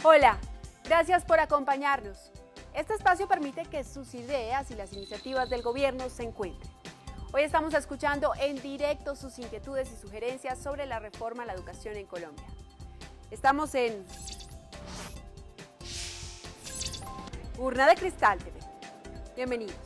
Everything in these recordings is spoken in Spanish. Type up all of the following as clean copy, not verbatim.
Hola, gracias por acompañarnos. Este espacio permite que sus ideas y las iniciativas del gobierno se encuentren. Hoy estamos escuchando en directo sus inquietudes y sugerencias sobre la reforma a la educación en Colombia. Estamos en Urna de Cristal TV. Bienvenidos.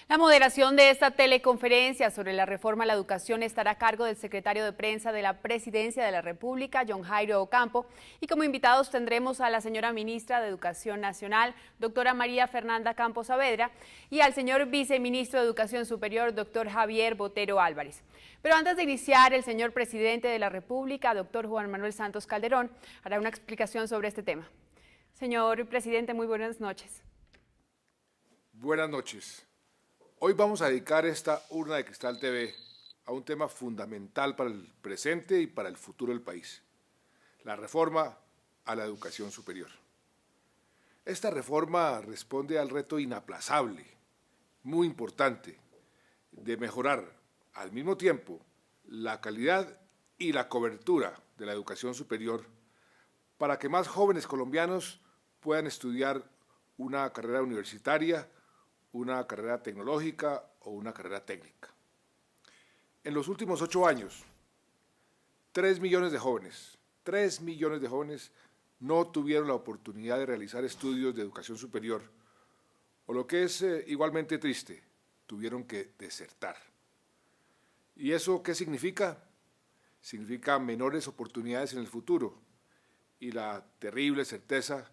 La moderación de esta teleconferencia sobre la reforma a la educación estará a cargo del secretario de prensa de la Presidencia de la República, John Jairo Ocampo, y como invitados tendremos a la señora ministra de Educación Nacional, doctora María Fernanda Campos Saavedra, y al señor viceministro de Educación Superior, doctor Javier Botero Álvarez. Pero antes de iniciar, el señor presidente de la República, doctor Juan Manuel Santos Calderón, hará una explicación sobre este tema. Señor presidente, muy buenas noches. Buenas noches. Hoy vamos a dedicar esta Urna de Cristal TV a un tema fundamental para el presente y para el futuro del país: la reforma a la educación superior. Esta reforma responde al reto inaplazable, muy importante, de mejorar al mismo tiempo la calidad y la cobertura de la educación superior para que más jóvenes colombianos puedan estudiar una carrera universitaria, una carrera tecnológica o una carrera técnica. En los últimos 8 años, 3 millones de jóvenes no tuvieron la oportunidad de realizar estudios de educación superior, o lo que es igualmente triste, tuvieron que desertar. ¿Y eso qué significa? Significa menores oportunidades en el futuro y la terrible certeza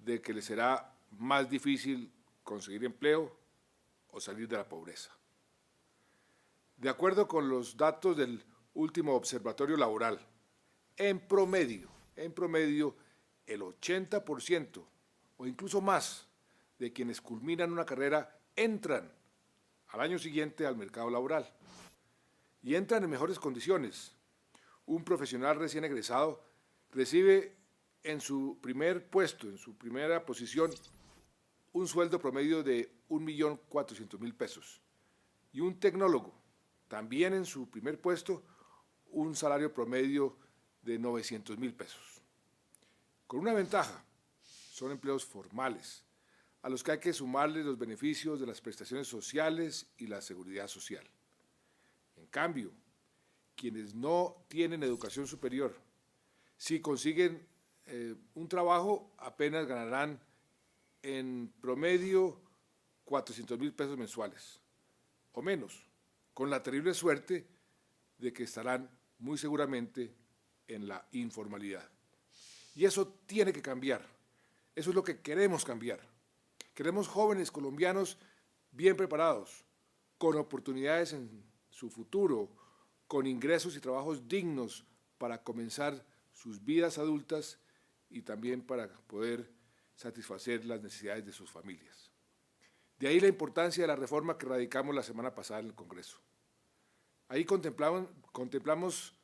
de que les será más difícil conseguir empleo o salir de la pobreza. De acuerdo con los datos del último observatorio laboral, en promedio, el 80% o incluso más de quienes culminan una carrera entran al año siguiente al mercado laboral y entran en mejores condiciones. Un profesional recién egresado recibe en su primer puesto, en su primera posición, un sueldo promedio de 1.400.000 pesos, y un tecnólogo, también en su primer puesto, un salario promedio de 900.000 pesos. Con una ventaja: son empleos formales, a los que hay que sumarles los beneficios de las prestaciones sociales y la seguridad social. En cambio, quienes no tienen educación superior, si consiguen un trabajo, apenas ganarán en promedio 400.000 pesos mensuales, o menos, con la terrible suerte de que estarán muy seguramente en la informalidad. Y eso tiene que cambiar, eso es lo que queremos cambiar. Queremos jóvenes colombianos bien preparados, con oportunidades en su futuro, con ingresos y trabajos dignos para comenzar sus vidas adultas y también para poder satisfacer las necesidades de sus familias. De ahí la importancia de la reforma que radicamos la semana pasada en el Congreso. Ahí contemplamos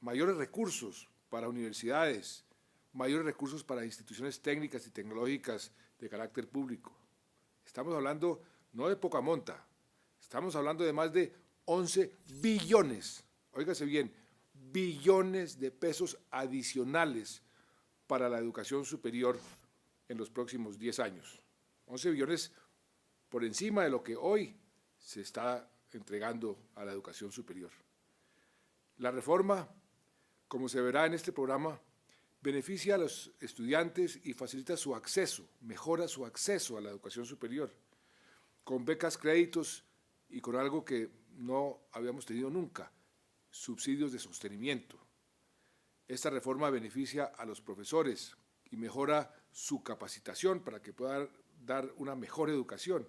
mayores recursos para universidades, mayores recursos para instituciones técnicas y tecnológicas de carácter público. Estamos hablando no de poca monta, estamos hablando de más de 11 billones, óigase bien, billones de pesos adicionales para la educación superior en los próximos 10 años. 11 billones por encima de lo que hoy se está entregando a la educación superior. La reforma, como se verá en este programa, beneficia a los estudiantes y facilita su acceso, mejora su acceso a la educación superior, con becas, créditos y con algo que no habíamos tenido nunca: subsidios de sostenimiento. Esta reforma beneficia a los profesores y mejora su capacitación para que puedan dar una mejor educación,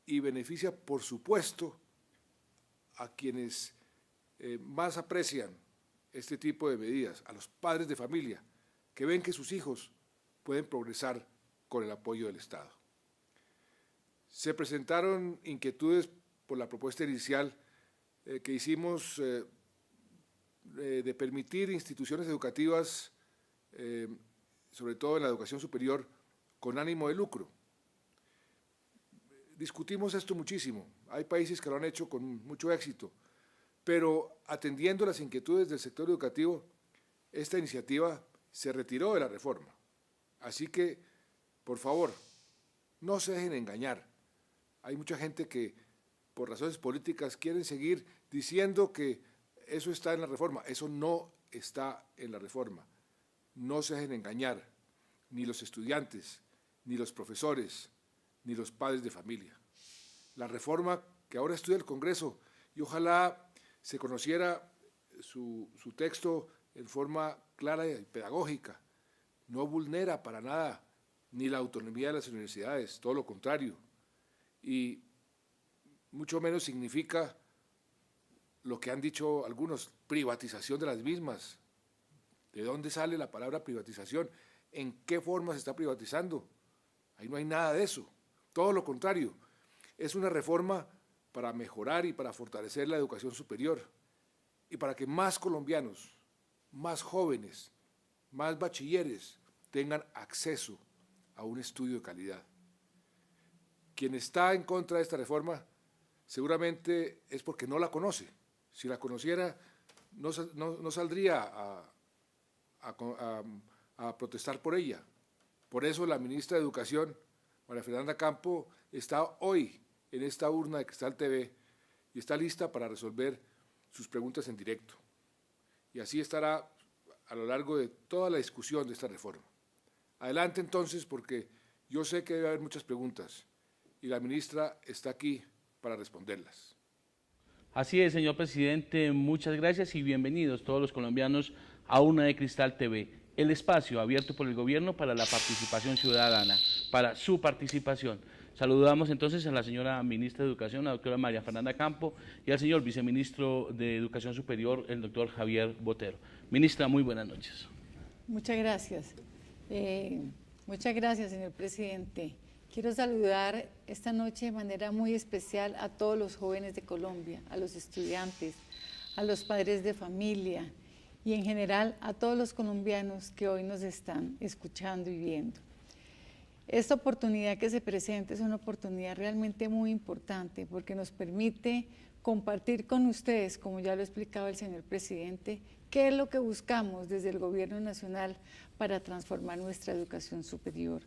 y beneficia, por supuesto, a quienes más aprecian este tipo de medidas, a los padres de familia, que ven que sus hijos pueden progresar con el apoyo del Estado. Se presentaron inquietudes por la propuesta inicial que hicimos de permitir instituciones educativas, sobre todo en la educación superior, con ánimo de lucro. Discutimos esto muchísimo, hay países que lo han hecho con mucho éxito, pero atendiendo las inquietudes del sector educativo, esta iniciativa se retiró de la reforma. Así que, por favor, no se dejen engañar. Hay mucha gente que, por razones políticas, quieren seguir diciendo que eso está en la reforma. Eso no está en la reforma. No se dejen engañar, ni los estudiantes, ni los profesores, ni los padres de familia. La reforma que ahora estudia el Congreso, y ojalá se conociera su texto en forma clara y pedagógica, no vulnera para nada ni la autonomía de las universidades, todo lo contrario, y mucho menos significa lo que han dicho algunos, privatización de las mismas. ¿De dónde sale la palabra privatización? ¿En qué forma se está privatizando? Ahí no hay nada de eso, todo lo contrario, es una reforma para mejorar y para fortalecer la educación superior y para que más colombianos, más jóvenes, más bachilleres tengan acceso a un estudio de calidad. Quien está en contra de esta reforma seguramente es porque no la conoce. Si la conociera, no saldría a protestar por ella. Por eso la ministra de Educación, María Fernanda Campo, está hoy en esta urna de Cristal TV y está lista para resolver sus preguntas en directo. Y así estará a lo largo de toda la discusión de esta reforma. Adelante entonces, porque yo sé que debe haber muchas preguntas y la ministra está aquí para responderlas. Así es, señor presidente, muchas gracias y bienvenidos todos los colombianos a Urna de Cristal TV, el espacio abierto por el gobierno para la participación ciudadana, para su participación. Saludamos entonces a la señora ministra de Educación, la doctora María Fernanda Campo, y al señor viceministro de Educación Superior, el doctor Javier Botero. Ministra, muy buenas noches. Muchas gracias. Muchas gracias, señor presidente. Quiero saludar esta noche de manera muy especial a todos los jóvenes de Colombia, a los estudiantes, a los padres de familia y en general a todos los colombianos que hoy nos están escuchando y viendo. Esta oportunidad que se presenta es una oportunidad realmente muy importante porque nos permite compartir con ustedes, como ya lo explicaba el señor presidente, qué es lo que buscamos desde el Gobierno Nacional para transformar nuestra educación superior,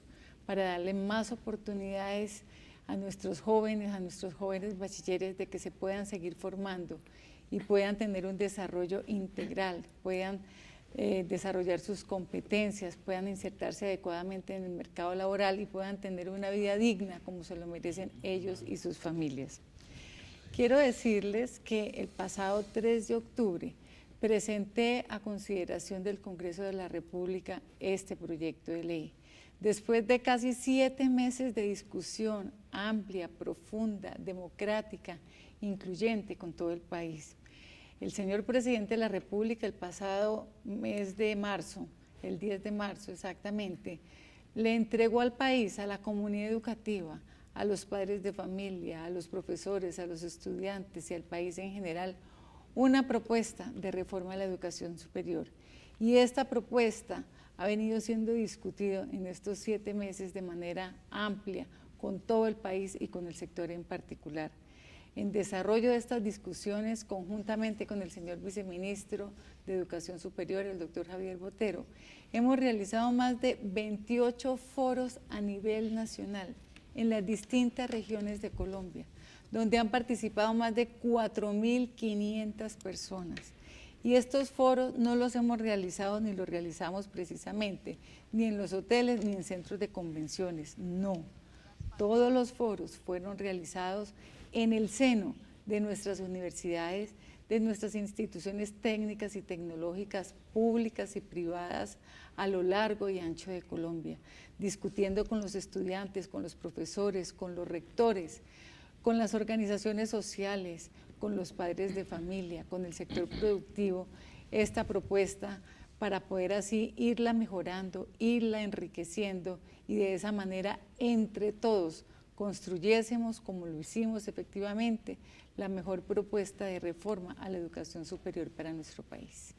para darle más oportunidades a nuestros jóvenes bachilleres de que se puedan seguir formando y puedan tener un desarrollo integral, puedan desarrollar sus competencias, puedan insertarse adecuadamente en el mercado laboral y puedan tener una vida digna como se lo merecen ellos y sus familias. Quiero decirles que el pasado 3 de octubre presenté a consideración del Congreso de la República este proyecto de ley. Después de casi 7 meses de discusión amplia, profunda, democrática, incluyente con todo el país. El señor presidente de la República el pasado mes de marzo, el 10 de marzo exactamente, le entregó al país, a la comunidad educativa, a los padres de familia, a los profesores, a los estudiantes y al país en general, una propuesta de reforma de la educación superior. Y esta propuesta ha venido siendo discutido en estos 7 meses de manera amplia con todo el país y con el sector en particular. En desarrollo de estas discusiones, conjuntamente con el señor viceministro de Educación Superior, el doctor Javier Botero, hemos realizado más de 28 foros a nivel nacional en las distintas regiones de Colombia, donde han participado más de 4.500 personas. Y estos foros no los hemos realizado ni los realizamos precisamente, ni en los hoteles ni en centros de convenciones, no. Todos los foros fueron realizados en el seno de nuestras universidades, de nuestras instituciones técnicas y tecnológicas públicas y privadas a lo largo y ancho de Colombia, discutiendo con los estudiantes, con los profesores, con los rectores, con las organizaciones sociales, con los padres de familia, con el sector productivo, esta propuesta para poder así irla mejorando, irla enriqueciendo y de esa manera entre todos construyésemos, como lo hicimos efectivamente, la mejor propuesta de reforma a la educación superior para nuestro país.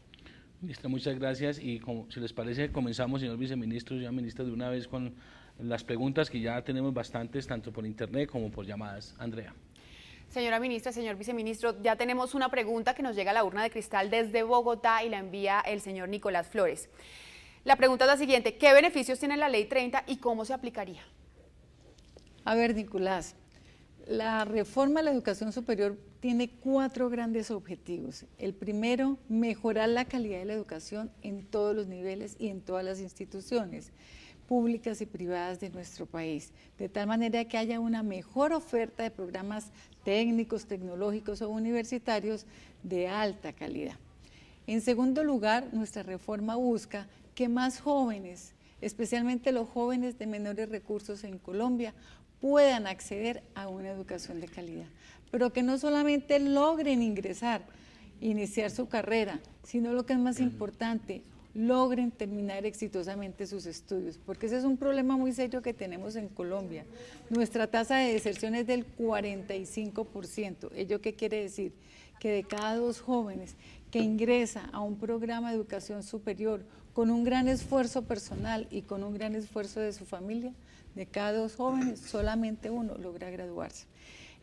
Ministra, muchas gracias y si les parece comenzamos, señor viceministro, señora ministra, de una vez con las preguntas que ya tenemos bastantes, tanto por internet como por llamadas. Andrea. Señora ministra, señor viceministro, ya tenemos una pregunta que nos llega a la urna de cristal desde Bogotá y la envía el señor Nicolás Flores. La pregunta es la siguiente: ¿qué beneficios tiene la Ley 30 y cómo se aplicaría? A ver, Nicolás, la reforma a la educación superior tiene 4 grandes objetivos. El primero, mejorar la calidad de la educación en todos los niveles y en todas las instituciones públicas y privadas de nuestro país, de tal manera que haya una mejor oferta de programas técnicos, tecnológicos o universitarios de alta calidad. En segundo lugar, nuestra reforma busca que más jóvenes, especialmente los jóvenes de menores recursos en Colombia, puedan acceder a una educación de calidad, pero que no solamente logren iniciar su carrera, sino lo que es más importante, logren terminar exitosamente sus estudios, porque ese es un problema muy serio que tenemos en Colombia. Nuestra tasa de deserción es del 45%. ¿Ello qué quiere decir? Que de cada 2 jóvenes que ingresa a un programa de educación superior con un gran esfuerzo personal y con un gran esfuerzo de su familia, de cada 2 jóvenes, solamente 1 logra graduarse.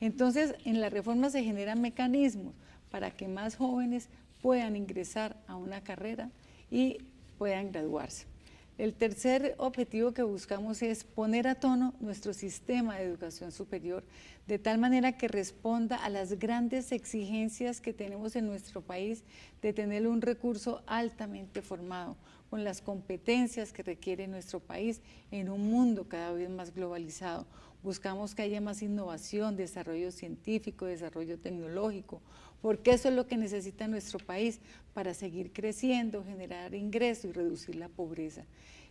Entonces, en la reforma se generan mecanismos para que más jóvenes puedan ingresar a una carrera y puedan graduarse. El tercer objetivo que buscamos es poner a tono nuestro sistema de educación superior de tal manera que responda a las grandes exigencias que tenemos en nuestro país de tener un recurso altamente formado, con las competencias que requiere nuestro país en un mundo cada vez más globalizado. Buscamos que haya más innovación, desarrollo científico, desarrollo tecnológico, porque eso es lo que necesita nuestro país para seguir creciendo, generar ingresos y reducir la pobreza.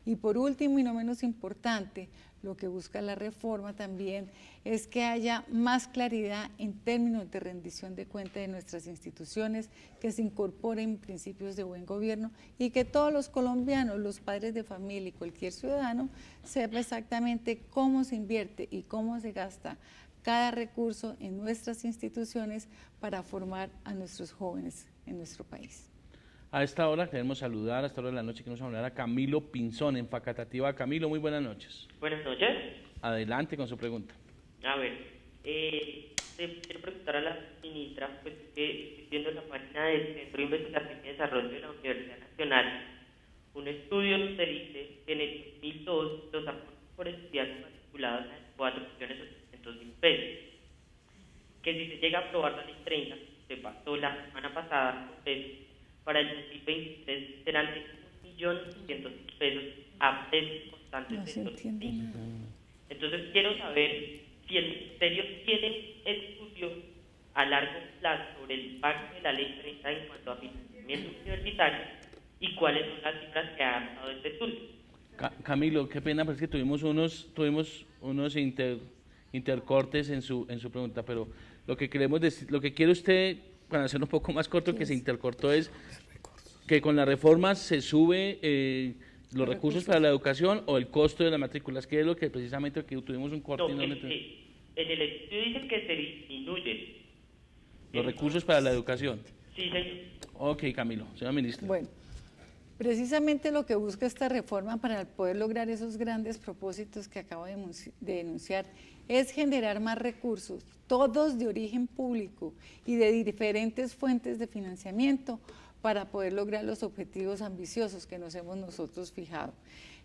Y por último, y no menos importante, lo que busca la reforma también es que haya más claridad en términos de rendición de cuentas de nuestras instituciones, que se incorporen principios de buen gobierno y que todos los colombianos, los padres de familia y cualquier ciudadano sepa exactamente cómo se invierte y cómo se gasta cada recurso en nuestras instituciones para formar a nuestros jóvenes en nuestro país. A esta hora queremos saludar, a esta hora de la noche queremos hablar a Camilo Pinzón en Facatativá. Camilo, muy buenas noches. Buenas noches. Adelante con su pregunta. A ver, quiero preguntar a la ministra, pues que estoy viendo la página del Centro de Investigación y Desarrollo de la Universidad Nacional, un estudio donde dice que en el 2002 los aportes por estudiantes matriculados en 4.800.000 pesos, que si se llega a aprobar la ley 30, se pasó la semana pasada, para el 2023 serán de 1.600.000 pesos a precios constantes de 2005. Entonces quiero saber si el Ministerio tiene estudios a largo plazo sobre el impacto de la ley 30 en cuanto a financiamiento universitario y cuáles son las cifras que ha dado este estudio. Camilo, qué pena, porque tuvimos unos intercortes en su pregunta, pero lo que queremos decir, lo que quiere usted, para hacerlo un poco más corto, que se intercortó, es que con la reforma se sube los recursos para la educación o el costo de las matrículas, que es lo que precisamente que tuvimos un corte. No, en el estudio dice que se disminuye los recursos para la educación. Sí, señor. Ok, Camilo, señora ministra. Bueno, precisamente lo que busca esta reforma para poder lograr esos grandes propósitos que acabo de denunciar es generar más recursos, todos de origen público y de diferentes fuentes de financiamiento para poder lograr los objetivos ambiciosos que nos hemos nosotros fijado.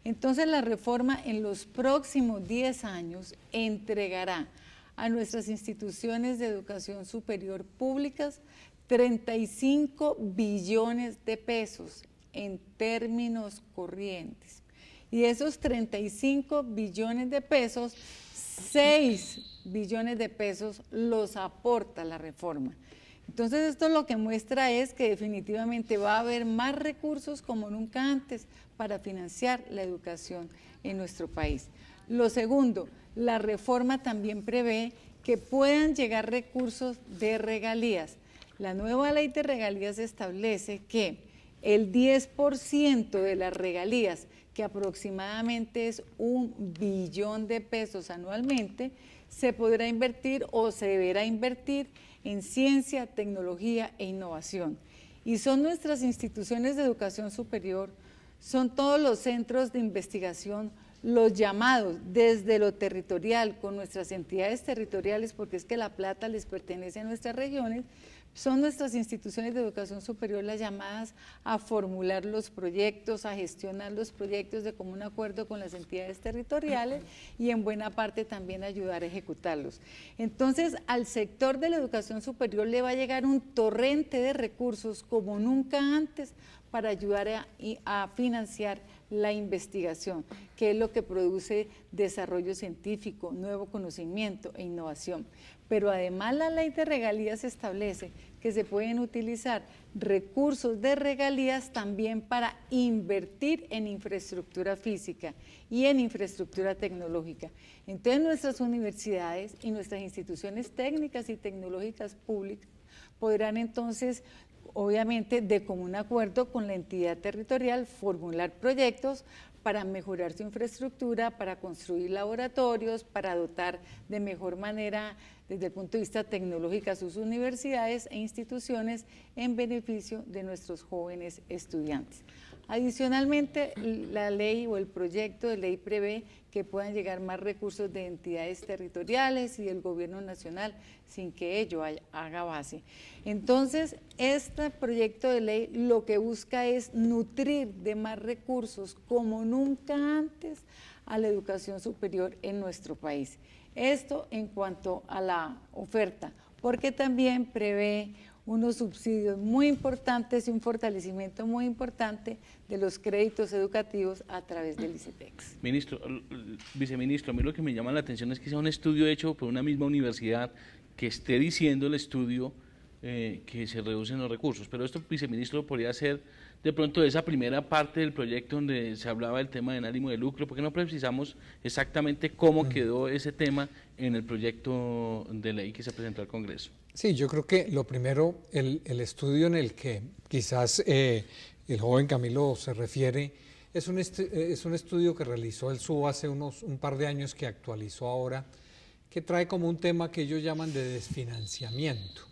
Entonces la reforma en los próximos 10 años entregará a nuestras instituciones de educación superior públicas 35 billones de pesos en términos corrientes. Y esos 35 billones de pesos, 6 billones de pesos los aporta la reforma. Entonces esto lo que muestra es que definitivamente va a haber más recursos como nunca antes para financiar la educación en nuestro país. Lo segundo, la reforma también prevé que puedan llegar recursos de regalías. La nueva ley de regalías establece que el 10% de las regalías, que aproximadamente es 1 billón de pesos anualmente, se podrá invertir o se deberá invertir en ciencia, tecnología e innovación. Y son nuestras instituciones de educación superior, son todos los centros de investigación, los llamados desde lo territorial, con nuestras entidades territoriales, porque es que la plata les pertenece a nuestras regiones, son nuestras instituciones de educación superior las llamadas a formular los proyectos, a gestionar los proyectos de común acuerdo con las entidades territoriales y en buena parte también ayudar a ejecutarlos. Entonces, al sector de la educación superior le va a llegar un torrente de recursos como nunca antes para ayudar a financiar la investigación, que es lo que produce desarrollo científico, nuevo conocimiento e innovación. Pero además la ley de regalías establece que se pueden utilizar recursos de regalías también para invertir en infraestructura física y en infraestructura tecnológica. Entonces nuestras universidades y nuestras instituciones técnicas y tecnológicas públicas podrán entonces, obviamente de común acuerdo con la entidad territorial, formular proyectos para mejorar su infraestructura, para construir laboratorios, para dotar de mejor manera desde el punto de vista tecnológico a sus universidades e instituciones en beneficio de nuestros jóvenes estudiantes. Adicionalmente, la ley o el proyecto de ley prevé que puedan llegar más recursos de entidades territoriales y del gobierno nacional sin que ello haga base. Entonces, este proyecto de ley lo que busca es nutrir de más recursos como nunca antes a la educación superior en nuestro país. Esto en cuanto a la oferta, porque también prevé unos subsidios muy importantes y un fortalecimiento muy importante de los créditos educativos a través del ICETEX. Viceministro, a mí lo que me llama la atención es que sea un estudio hecho por una misma universidad que esté diciendo el estudio que se reducen los recursos, pero esto, viceministro, podría ser de pronto esa primera parte del proyecto donde se hablaba del tema de ánimo de lucro. ¿Por qué no precisamos exactamente cómo quedó ese tema en el proyecto de ley que se presentó al Congreso? Sí, yo creo que lo primero, el estudio en el que quizás el joven Camilo se refiere, es un estudio que realizó el SUB hace un par de años, que actualizó ahora, que trae como un tema que ellos llaman de desfinanciamiento,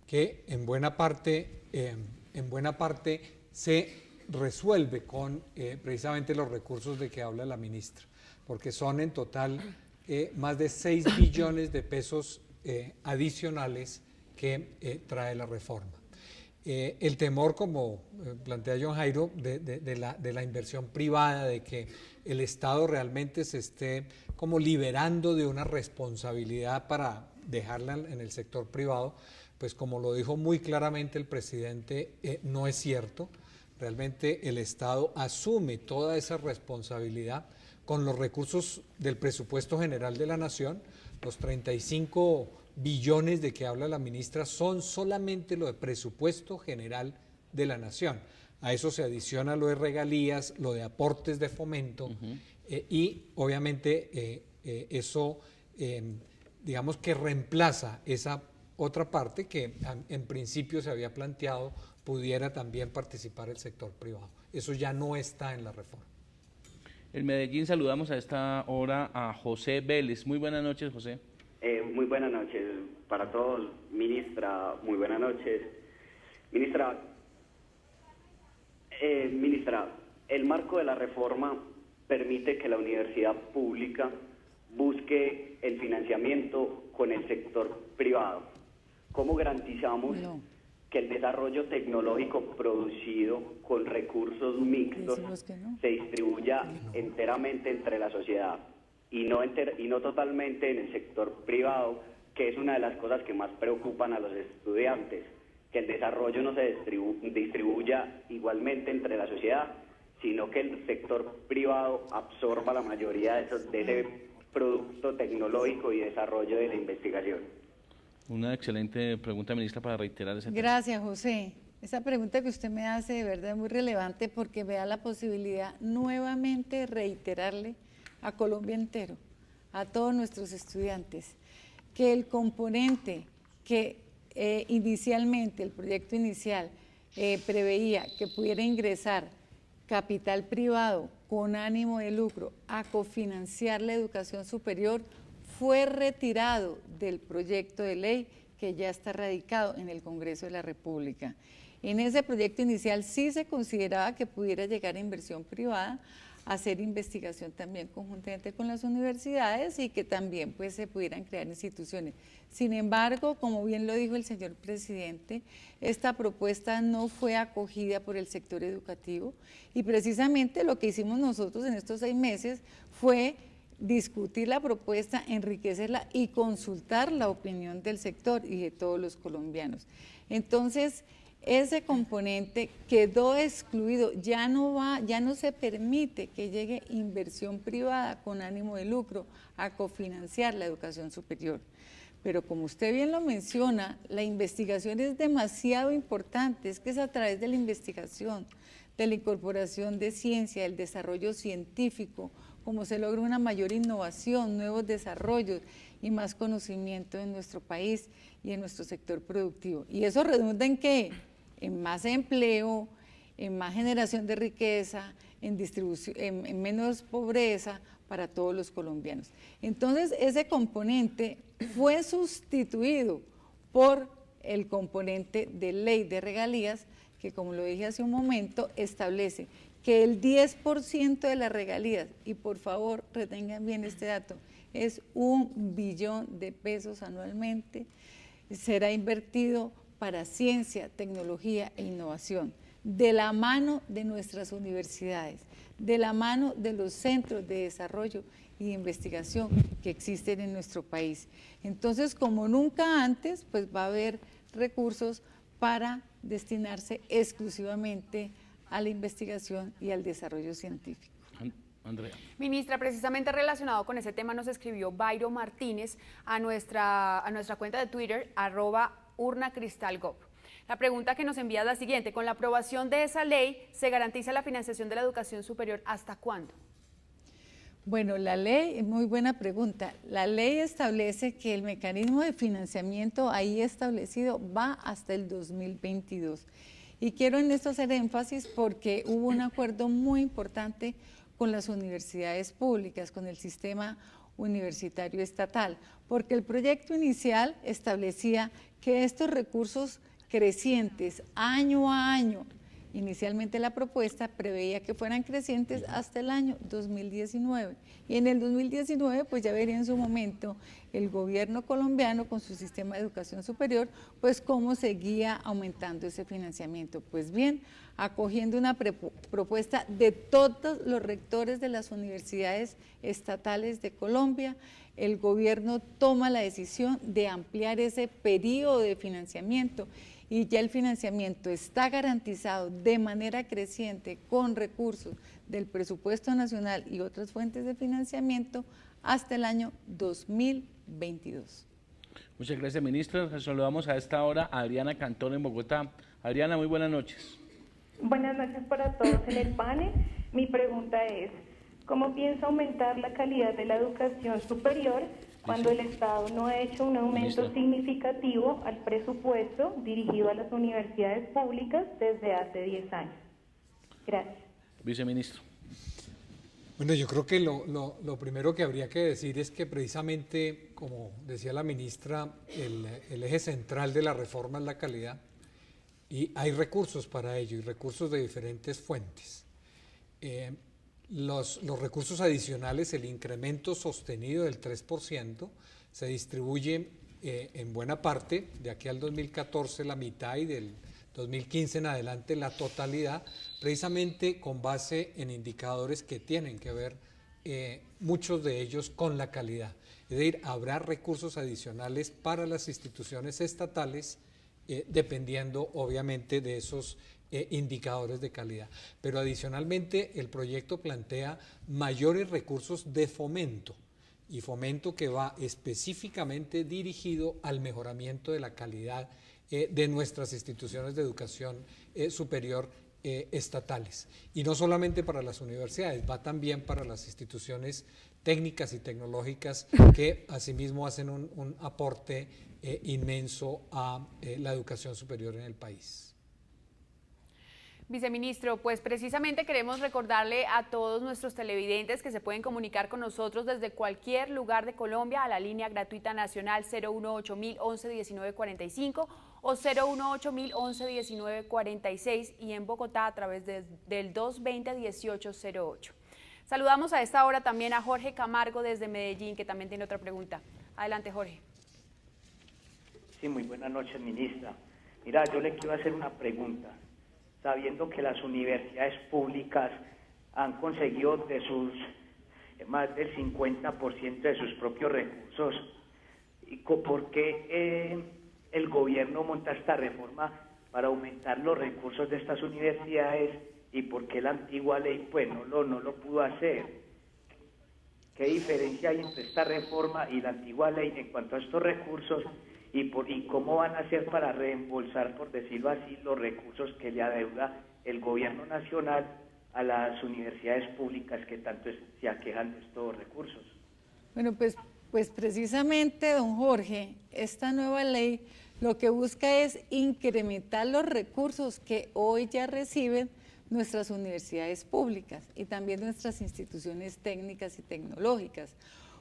que en buena parte se resuelve con precisamente los recursos de que habla la ministra, porque son en total más de 6 billones de pesos adicionales que trae la reforma. El temor, como plantea John Jairo, de la inversión privada, de que el Estado realmente se esté como liberando de una responsabilidad para dejarla en el sector privado, pues como lo dijo muy claramente el presidente, no es cierto. Realmente el Estado asume toda esa responsabilidad con los recursos del presupuesto general de la Nación. Los 35 billones de que habla la ministra son solamente lo de presupuesto general de la Nación. A eso se adiciona lo de regalías, lo de aportes de fomento, y obviamente eso digamos que reemplaza esa otra parte que en principio se había planteado pudiera también participar el sector privado. Eso ya no está en la reforma. En Medellín saludamos a esta hora a José Vélez. Muy buenas noches, José. Muy buenas noches para todos. Ministra, muy buenas noches. Ministra, el marco de la reforma permite que la universidad pública busque el financiamiento con el sector privado. ¿Cómo garantizamos que el desarrollo tecnológico producido con recursos mixtos se distribuya enteramente entre la sociedad y no totalmente en el sector privado, que es una de las cosas que más preocupan a los estudiantes, que el desarrollo no se distribuya igualmente entre la sociedad, sino que el sector privado absorba la mayoría de ese producto tecnológico y desarrollo de la investigación? Una excelente pregunta, ministra, para reiterar ese tema. Gracias, José. Esa pregunta que usted me hace de verdad es muy relevante, porque me da la posibilidad nuevamente de reiterarle a Colombia entero, a todos nuestros estudiantes, que el componente que inicialmente, el proyecto inicial, preveía que pudiera ingresar capital privado con ánimo de lucro a cofinanciar la educación superior, fue retirado del proyecto de ley que ya está radicado en el Congreso de la República. En ese proyecto inicial sí se consideraba que pudiera llegar a inversión privada, hacer investigación también conjuntamente con las universidades y que también pues se pudieran crear instituciones. Sin embargo, como bien lo dijo el señor presidente, esta propuesta no fue acogida por el sector educativo y precisamente lo que hicimos nosotros en estos 6 meses fue discutir la propuesta, enriquecerla y consultar la opinión del sector y de todos los colombianos. Entonces, ese componente quedó excluido, ya no se permite que llegue inversión privada con ánimo de lucro a cofinanciar la educación superior. Pero como usted bien lo menciona, la investigación es demasiado importante, es que es a través de la investigación, de la incorporación de ciencia, del desarrollo científico, como se logra una mayor innovación, nuevos desarrollos y más conocimiento en nuestro país y en nuestro sector productivo. ¿Y eso redunda en qué? En más empleo, en más generación de riqueza, en menos pobreza para todos los colombianos. Entonces, ese componente fue sustituido por el componente de ley de regalías, que como lo dije hace un momento, establece que el 10% de las regalías, y por favor retengan bien este dato, es 1 billón de pesos anualmente, será invertido para ciencia, tecnología e innovación, de la mano de nuestras universidades, de la mano de los centros de desarrollo y de investigación que existen en nuestro país. Entonces, como nunca antes, pues va a haber recursos para destinarse exclusivamente a la investigación y al desarrollo científico. Andrea. Ministra, precisamente relacionado con ese tema nos escribió Bayro Martínez a nuestra cuenta de Twitter, @urnacristalgov. La pregunta que nos envía es la siguiente: con la aprobación de esa ley, ¿se garantiza la financiación de la educación superior hasta cuándo? Bueno, la ley, muy buena pregunta. La ley establece que el mecanismo de financiamiento ahí establecido va hasta el 2022. Y quiero en esto hacer énfasis porque hubo un acuerdo muy importante con las universidades públicas, con el sistema universitario estatal, porque el proyecto inicial establecía que estos recursos crecientes año a año, inicialmente la propuesta preveía que fueran crecientes hasta el año 2019 y en el 2019 pues ya vería en su momento el gobierno colombiano con su sistema de educación superior pues cómo seguía aumentando ese financiamiento. Pues bien, acogiendo una propuesta de todos los rectores de las universidades estatales de Colombia, el gobierno toma la decisión de ampliar ese periodo de financiamiento y ya el financiamiento está garantizado de manera creciente con recursos del presupuesto nacional y otras fuentes de financiamiento hasta el año 2022. Muchas gracias, ministra. Saludamos a esta hora a Adriana Cantón en Bogotá. Adriana, muy buenas noches. Buenas noches para todos en el panel. Mi pregunta es, ¿cómo piensa aumentar la calidad de la educación superior cuando el Estado no ha hecho un aumento significativo al presupuesto dirigido a las universidades públicas desde hace 10 años? Gracias. Viceministro. Bueno, yo creo que lo primero que habría que decir es que precisamente, como decía la ministra, el eje central de la reforma es la calidad y hay recursos para ello y recursos de diferentes fuentes. Los recursos adicionales, el incremento sostenido del 3%, se distribuye en buena parte, de aquí al 2014 la mitad y del 2015 en adelante la totalidad, precisamente con base en indicadores que tienen que ver, muchos de ellos, con la calidad. Es decir, habrá recursos adicionales para las instituciones estatales, dependiendo obviamente de esos indicadores de calidad. Pero adicionalmente el proyecto plantea mayores recursos de fomento, y fomento que va específicamente dirigido al mejoramiento de la calidad de nuestras instituciones de educación superior estatales. Y no solamente para las universidades, va también para las instituciones técnicas y tecnológicas que asimismo hacen un aporte inmenso a la educación superior en el país. Viceministro, pues precisamente queremos recordarle a todos nuestros televidentes que se pueden comunicar con nosotros desde cualquier lugar de Colombia a la línea gratuita nacional 018-011-1945 o 018-011-1946 y en Bogotá a través del 220-1808. Saludamos a esta hora también a Jorge Camargo desde Medellín, que también tiene otra pregunta. Adelante, Jorge. Sí, muy buenas noches, ministra. Mira, yo le quiero hacer una pregunta. Sabiendo que las universidades públicas han conseguido de sus más del 50% de sus propios recursos, ¿por qué el gobierno monta esta reforma para aumentar los recursos de estas universidades y por qué la antigua ley pues no lo pudo hacer? ¿Qué diferencia hay entre esta reforma y la antigua ley en cuanto a estos recursos? ¿Y cómo van a hacer para reembolsar, por decirlo así, los recursos que le adeuda el gobierno nacional a las universidades públicas que tanto se aquejan de estos recursos? Bueno, pues precisamente, don Jorge, esta nueva ley lo que busca es incrementar los recursos que hoy ya reciben nuestras universidades públicas y también nuestras instituciones técnicas y tecnológicas.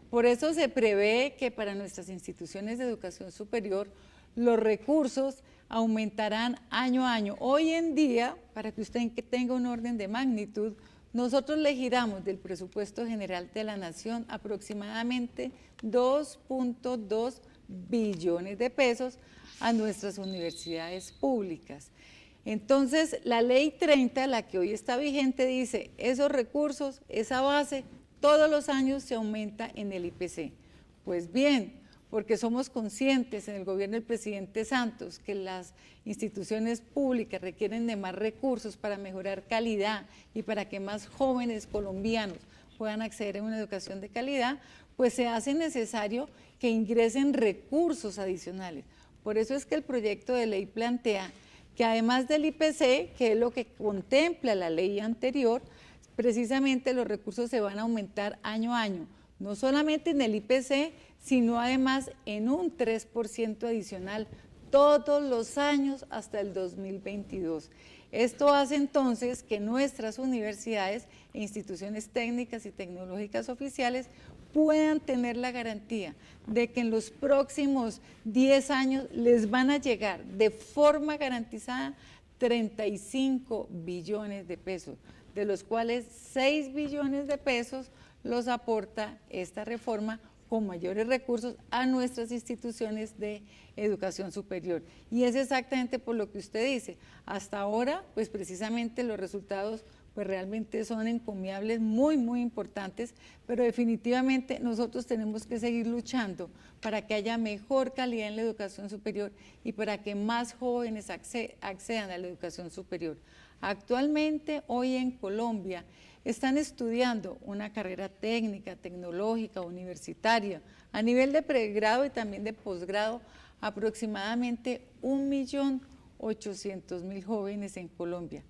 Por eso se prevé que para nuestras instituciones de educación superior los recursos aumentarán año a año. Hoy en día, para que usted tenga un orden de magnitud, nosotros le giramos del presupuesto general de la Nación aproximadamente 2.2 billones de pesos a nuestras universidades públicas. Entonces, la Ley 30, la que hoy está vigente, dice esos recursos, esa base, todos los años se aumenta en el IPC. Pues bien, porque somos conscientes en el gobierno del presidente Santos que las instituciones públicas requieren de más recursos para mejorar calidad y para que más jóvenes colombianos puedan acceder a una educación de calidad, pues se hace necesario que ingresen recursos adicionales. Por eso es que el proyecto de ley plantea que además del IPC, que es lo que contempla la ley anterior, precisamente los recursos se van a aumentar año a año, no solamente en el IPC, sino además en un 3% adicional todos los años hasta el 2022. Esto hace entonces que nuestras universidades e instituciones técnicas y tecnológicas oficiales puedan tener la garantía de que en los próximos 10 años les van a llegar de forma garantizada 35 billones de pesos, de los cuales 6 billones de pesos los aporta esta reforma con mayores recursos a nuestras instituciones de educación superior. Y es exactamente por lo que usted dice. Hasta ahora, pues precisamente los resultados pues realmente son encomiables, muy, muy importantes, pero definitivamente nosotros tenemos que seguir luchando para que haya mejor calidad en la educación superior y para que más jóvenes accedan a la educación superior. Actualmente, hoy en Colombia, están estudiando una carrera técnica, tecnológica, universitaria, a nivel de pregrado y también de posgrado, aproximadamente 1.800.000 jóvenes en Colombia.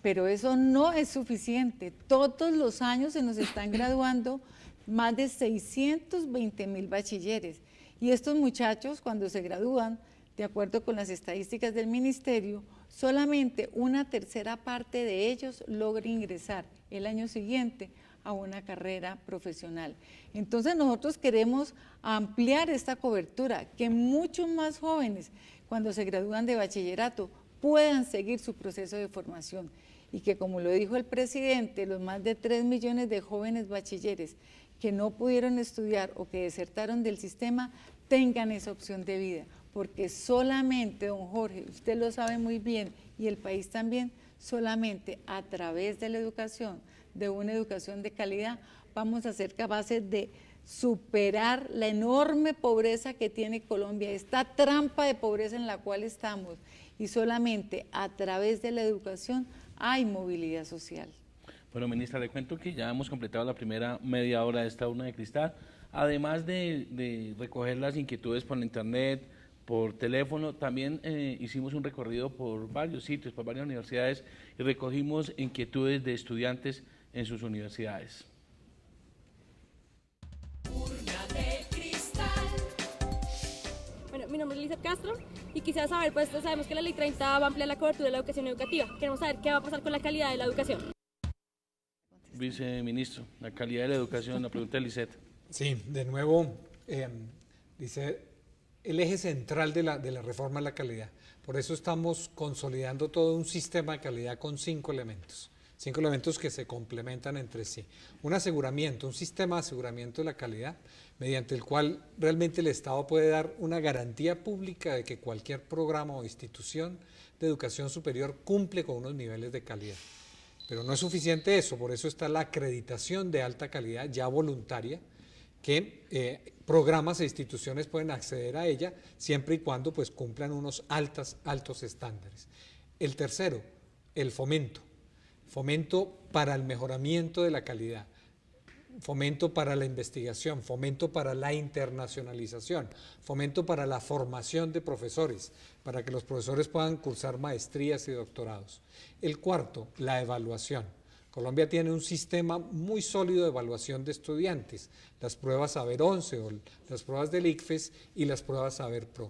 Pero eso no es suficiente. Todos los años se nos están graduando más de 620.000 bachilleres. Y estos muchachos, cuando se gradúan, de acuerdo con las estadísticas del ministerio, solamente una tercera parte de ellos logra ingresar el año siguiente a una carrera profesional. Entonces nosotros queremos ampliar esta cobertura, que muchos más jóvenes cuando se gradúan de bachillerato puedan seguir su proceso de formación y que, como lo dijo el presidente, los más de 3 millones de jóvenes bachilleres que no pudieron estudiar o que desertaron del sistema tengan esa opción de vida, porque solamente, don Jorge, usted lo sabe muy bien y el país también, solamente a través de la educación, de una educación de calidad, vamos a ser capaces de superar la enorme pobreza que tiene Colombia, esta trampa de pobreza en la cual estamos, y solamente a través de la educación hay movilidad social. Bueno, ministra, le cuento que ya hemos completado la primera media hora de esta urna de cristal. Además de recoger las inquietudes por la internet, por teléfono, también hicimos un recorrido por varios sitios, por varias universidades y recogimos inquietudes de estudiantes en sus universidades. Urna de cristal. Bueno, mi nombre es Lizeth Castro, Y quisiera saber, pues sabemos que la Ley 30 va a ampliar la cobertura de la educación educativa. Queremos saber qué va a pasar con la calidad de la educación. Viceministro, la calidad de la educación, la pregunta de Lisette. Sí, de nuevo, dice, el eje central de la reforma es la calidad. Por eso estamos consolidando todo un sistema de calidad con 5 elementos. 5 elementos que se complementan entre sí. Un aseguramiento, un sistema de aseguramiento de la calidad, mediante el cual realmente el Estado puede dar una garantía pública de que cualquier programa o institución de educación superior cumple con unos niveles de calidad. Pero no es suficiente eso, por eso está la acreditación de alta calidad ya voluntaria, que programas e instituciones pueden acceder a ella siempre y cuando pues cumplan unos altos estándares. El tercero, el fomento para el mejoramiento de la calidad, fomento para la investigación, fomento para la internacionalización, fomento para la formación de profesores, para que los profesores puedan cursar maestrías y doctorados. El cuarto, la evaluación. Colombia tiene un sistema muy sólido de evaluación de estudiantes, las pruebas Saber 11 o las pruebas del ICFES y las pruebas Saber Pro.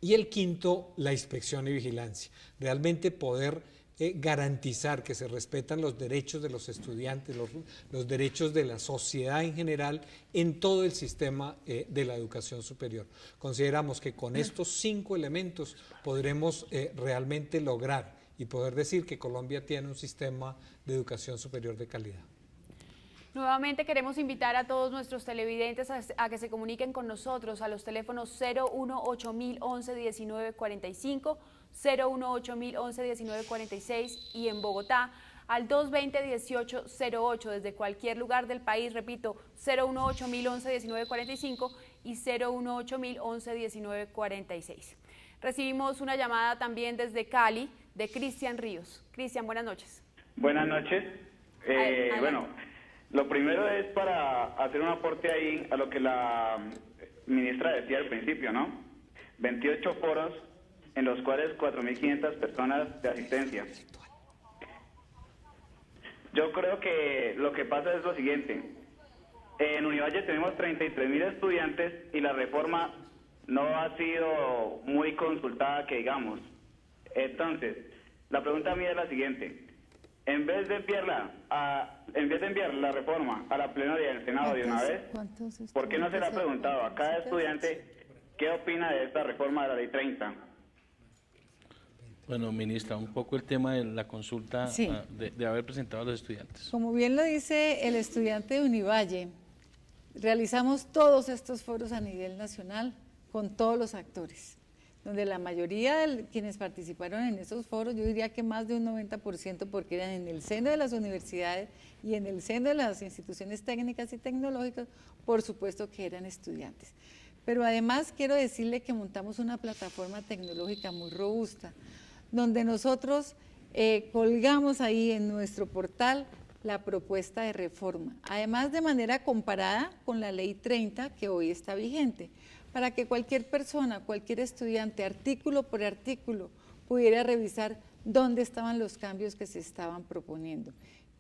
Y el quinto, la inspección y vigilancia. Realmente poder garantizar que se respetan los derechos de los estudiantes, los derechos de la sociedad en general en todo el sistema de la educación superior. Consideramos que con estos 5 elementos podremos realmente lograr y poder decir que Colombia tiene un sistema de educación superior de calidad. Nuevamente queremos invitar a todos nuestros televidentes a que se comuniquen con nosotros a los teléfonos 018-011-1945, 018-011-1946 y en Bogotá al 220-1808 desde cualquier lugar del país, repito, 018-011-1945 y 018-011-1946. Recibimos una llamada también desde Cali de Cristian Ríos. Cristian, buenas noches. Buenas noches. Bueno, lo primero es para hacer un aporte ahí a lo que la ministra decía al principio, ¿no? 28 foros en los cuales 4.500 personas de asistencia. Yo creo que lo que pasa es lo siguiente. En Univalle tenemos 33.000 estudiantes y la reforma no ha sido muy consultada, que digamos. Entonces, la pregunta mía es la siguiente. En vez de enviar la reforma a la plenaria del Senado de una vez, ¿por qué no se le ha preguntado a cada estudiante qué opina de esta reforma de la Ley 30? Bueno, ministra, un poco el tema de la consulta Sí. de haber presentado a los estudiantes. Como bien lo dice el estudiante de Univalle, realizamos todos estos foros a nivel nacional con todos los actores, donde la mayoría de quienes participaron en esos foros, yo diría que más de un 90%, porque eran en el seno de las universidades y en el seno de las instituciones técnicas y tecnológicas, por supuesto que eran estudiantes. Pero además quiero decirle que montamos una plataforma tecnológica muy robusta, donde nosotros colgamos ahí en nuestro portal la propuesta de reforma, además de manera comparada con la Ley 30 que hoy está vigente, para que cualquier persona, cualquier estudiante, artículo por artículo, pudiera revisar dónde estaban los cambios que se estaban proponiendo.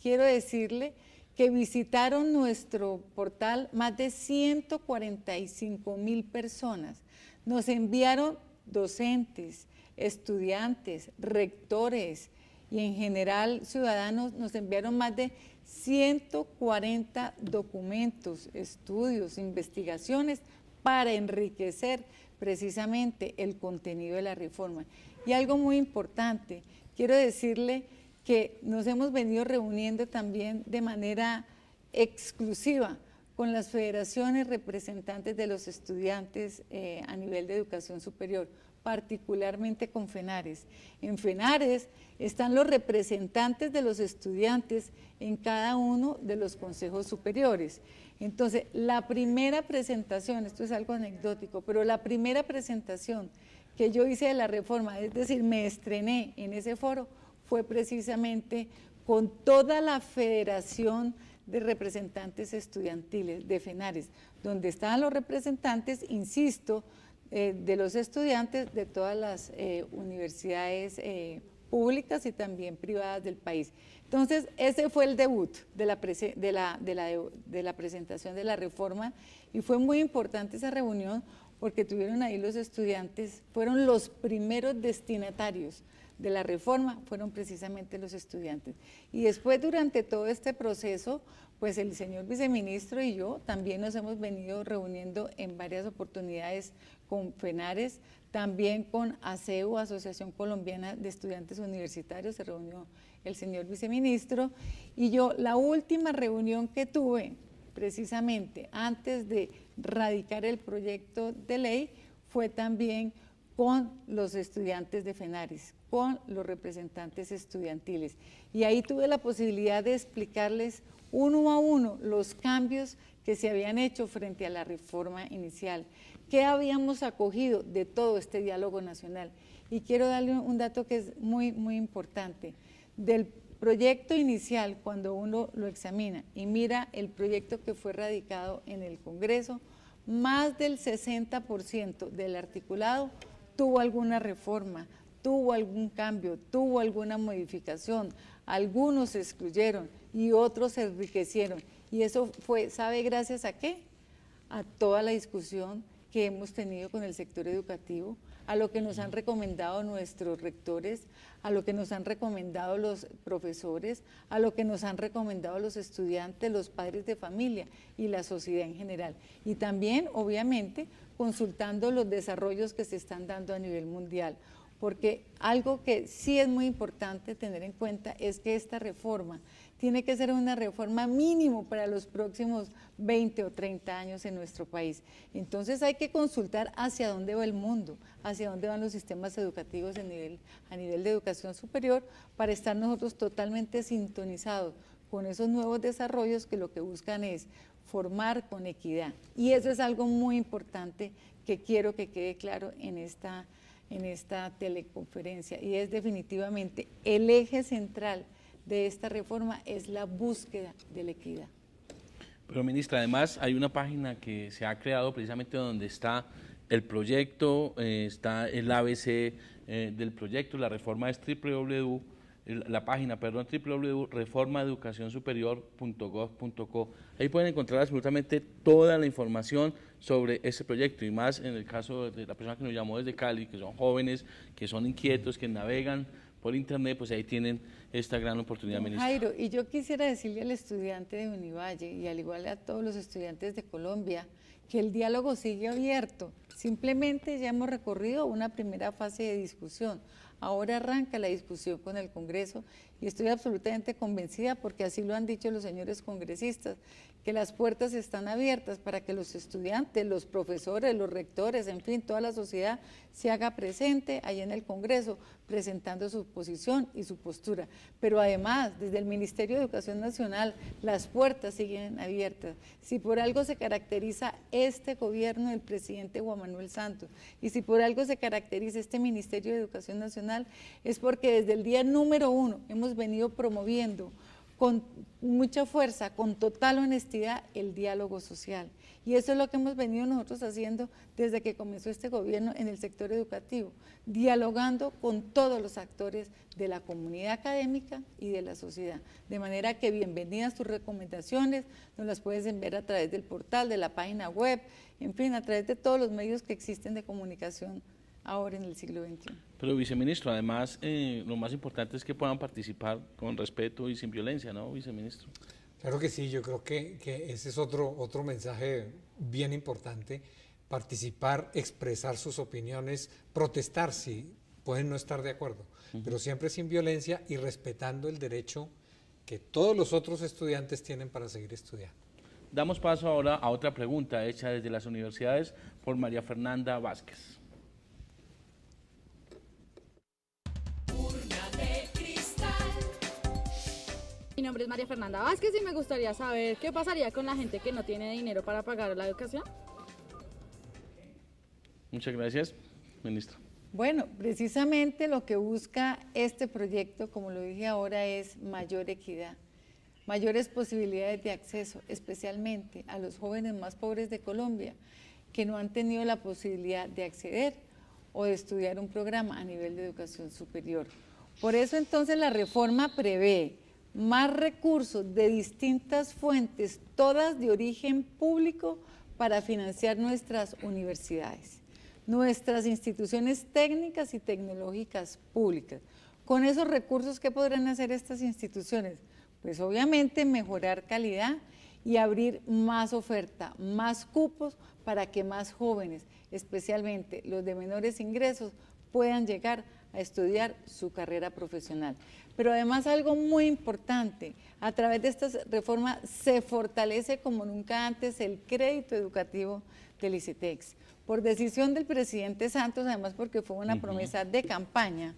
Quiero decirle que visitaron nuestro portal más de 145.000 personas, nos enviaron docentes, estudiantes, rectores y en general ciudadanos, nos enviaron más de 140 documentos, estudios, investigaciones para enriquecer precisamente el contenido de la reforma. Y algo muy importante, quiero decirle que nos hemos venido reuniendo también de manera exclusiva con las federaciones representantes de los estudiantes a nivel de educación superior, particularmente con FENARES. En FENARES están los representantes de los estudiantes en cada uno de los consejos superiores. Entonces, la primera presentación, esto es algo anecdótico, pero la primera presentación que yo hice de la reforma, es decir, me estrené en ese foro, fue precisamente con toda la Federación de Representantes Estudiantiles de FENARES, donde estaban los representantes, insisto, de los estudiantes de todas las universidades públicas y también privadas del país. Entonces, ese fue el debut de la presentación de la reforma y fue muy importante esa reunión porque tuvieron ahí los estudiantes, fueron los primeros destinatarios de la reforma, fueron precisamente los estudiantes. Y después, durante todo este proceso, pues el señor viceministro y yo también nos hemos venido reuniendo en varias oportunidades con FENARES, también con ASEU, Asociación Colombiana de Estudiantes Universitarios, se reunió el señor viceministro, y yo la última reunión que tuve, precisamente antes de radicar el proyecto de ley, fue también con los estudiantes de FENARES, con los representantes estudiantiles. Y ahí tuve la posibilidad de explicarles uno a uno los cambios que se habían hecho frente a la reforma inicial, qué habíamos acogido de todo este diálogo nacional. Y quiero darle un dato que es muy, muy importante. Del proyecto inicial, cuando uno lo examina y mira el proyecto que fue radicado en el Congreso, más del 60% del articulado tuvo alguna reforma, tuvo algún cambio, tuvo alguna modificación, algunos se excluyeron y otros se enriquecieron. Y eso fue, ¿sabe gracias a qué? A toda la discusión que hemos tenido con el sector educativo, a lo que nos han recomendado nuestros rectores, a lo que nos han recomendado los profesores, a lo que nos han recomendado los estudiantes, los padres de familia y la sociedad en general. Y también, obviamente, consultando los desarrollos que se están dando a nivel mundial, porque algo que sí es muy importante tener en cuenta es que esta reforma tiene que ser una reforma mínimo para los próximos 20 o 30 años en nuestro país. Entonces hay que consultar hacia dónde va el mundo, hacia dónde van los sistemas educativos a nivel de educación superior, para estar nosotros totalmente sintonizados con esos nuevos desarrollos que lo que buscan es formar con equidad. Y eso es algo muy importante que quiero que quede claro en esta teleconferencia, y es definitivamente el eje central de esta reforma es la búsqueda de la equidad. Pero ministra, además hay una página que se ha creado precisamente donde está el proyecto, está el ABC del proyecto, la reforma es www.reformaeducacionsuperior.gov.co. Ahí pueden encontrar absolutamente toda la información sobre este proyecto, y más en el caso de la persona que nos llamó desde Cali, que son jóvenes, que son inquietos, que navegan por internet, pues ahí tienen esta gran oportunidad, ministra. Jairo, y yo quisiera decirle al estudiante de Univalle y al igual a todos los estudiantes de Colombia que el diálogo sigue abierto. Simplemente ya hemos recorrido una primera fase de discusión. Ahora arranca la discusión con el Congreso y estoy absolutamente convencida, porque así lo han dicho los señores congresistas, que las puertas están abiertas para que los estudiantes, los profesores, los rectores, en fin, toda la sociedad se haga presente ahí en el Congreso, presentando su posición y su postura. Pero además, desde el Ministerio de Educación Nacional, las puertas siguen abiertas. Si por algo se caracteriza este gobierno del presidente Juan Manuel Santos, y si por algo se caracteriza este Ministerio de Educación Nacional, es porque desde el día número 1 hemos venido promoviendo con mucha fuerza, con total honestidad, el diálogo social. Y eso es lo que hemos venido nosotros haciendo desde que comenzó este gobierno en el sector educativo, dialogando con todos los actores de la comunidad académica y de la sociedad. De manera que bienvenidas tus recomendaciones, nos las puedes enviar a través del portal, de la página web, en fin, a través de todos los medios que existen de comunicación ahora en el siglo XXI. Pero, viceministro, además, lo más importante es que puedan participar con respeto y sin violencia, ¿no, viceministro? Claro que sí, yo creo que ese es otro mensaje bien importante: participar, expresar sus opiniones, protestar si pueden no estar de acuerdo, pero siempre sin violencia y respetando el derecho que todos los otros estudiantes tienen para seguir estudiando. Damos paso ahora a otra pregunta hecha desde las universidades por María Fernanda Vázquez. Mi nombre es María Fernanda Vázquez y me gustaría saber qué pasaría con la gente que no tiene dinero para pagar la educación. Muchas gracias, ministra. Bueno, precisamente lo que busca este proyecto, como lo dije ahora, es mayor equidad, mayores posibilidades de acceso, especialmente a los jóvenes más pobres de Colombia, que no han tenido la posibilidad de acceder o de estudiar un programa a nivel de educación superior. Por eso entonces la reforma prevé más recursos de distintas fuentes, todas de origen público, para financiar nuestras universidades, nuestras instituciones técnicas y tecnológicas públicas. Con esos recursos, ¿qué podrán hacer estas instituciones? Pues obviamente mejorar calidad y abrir más oferta, más cupos para que más jóvenes, especialmente los de menores ingresos, puedan llegar a estudiar su carrera profesional. Pero además algo muy importante, a través de esta reforma se fortalece como nunca antes el crédito educativo del ICETEX. Por decisión del presidente Santos, además porque fue una promesa de campaña,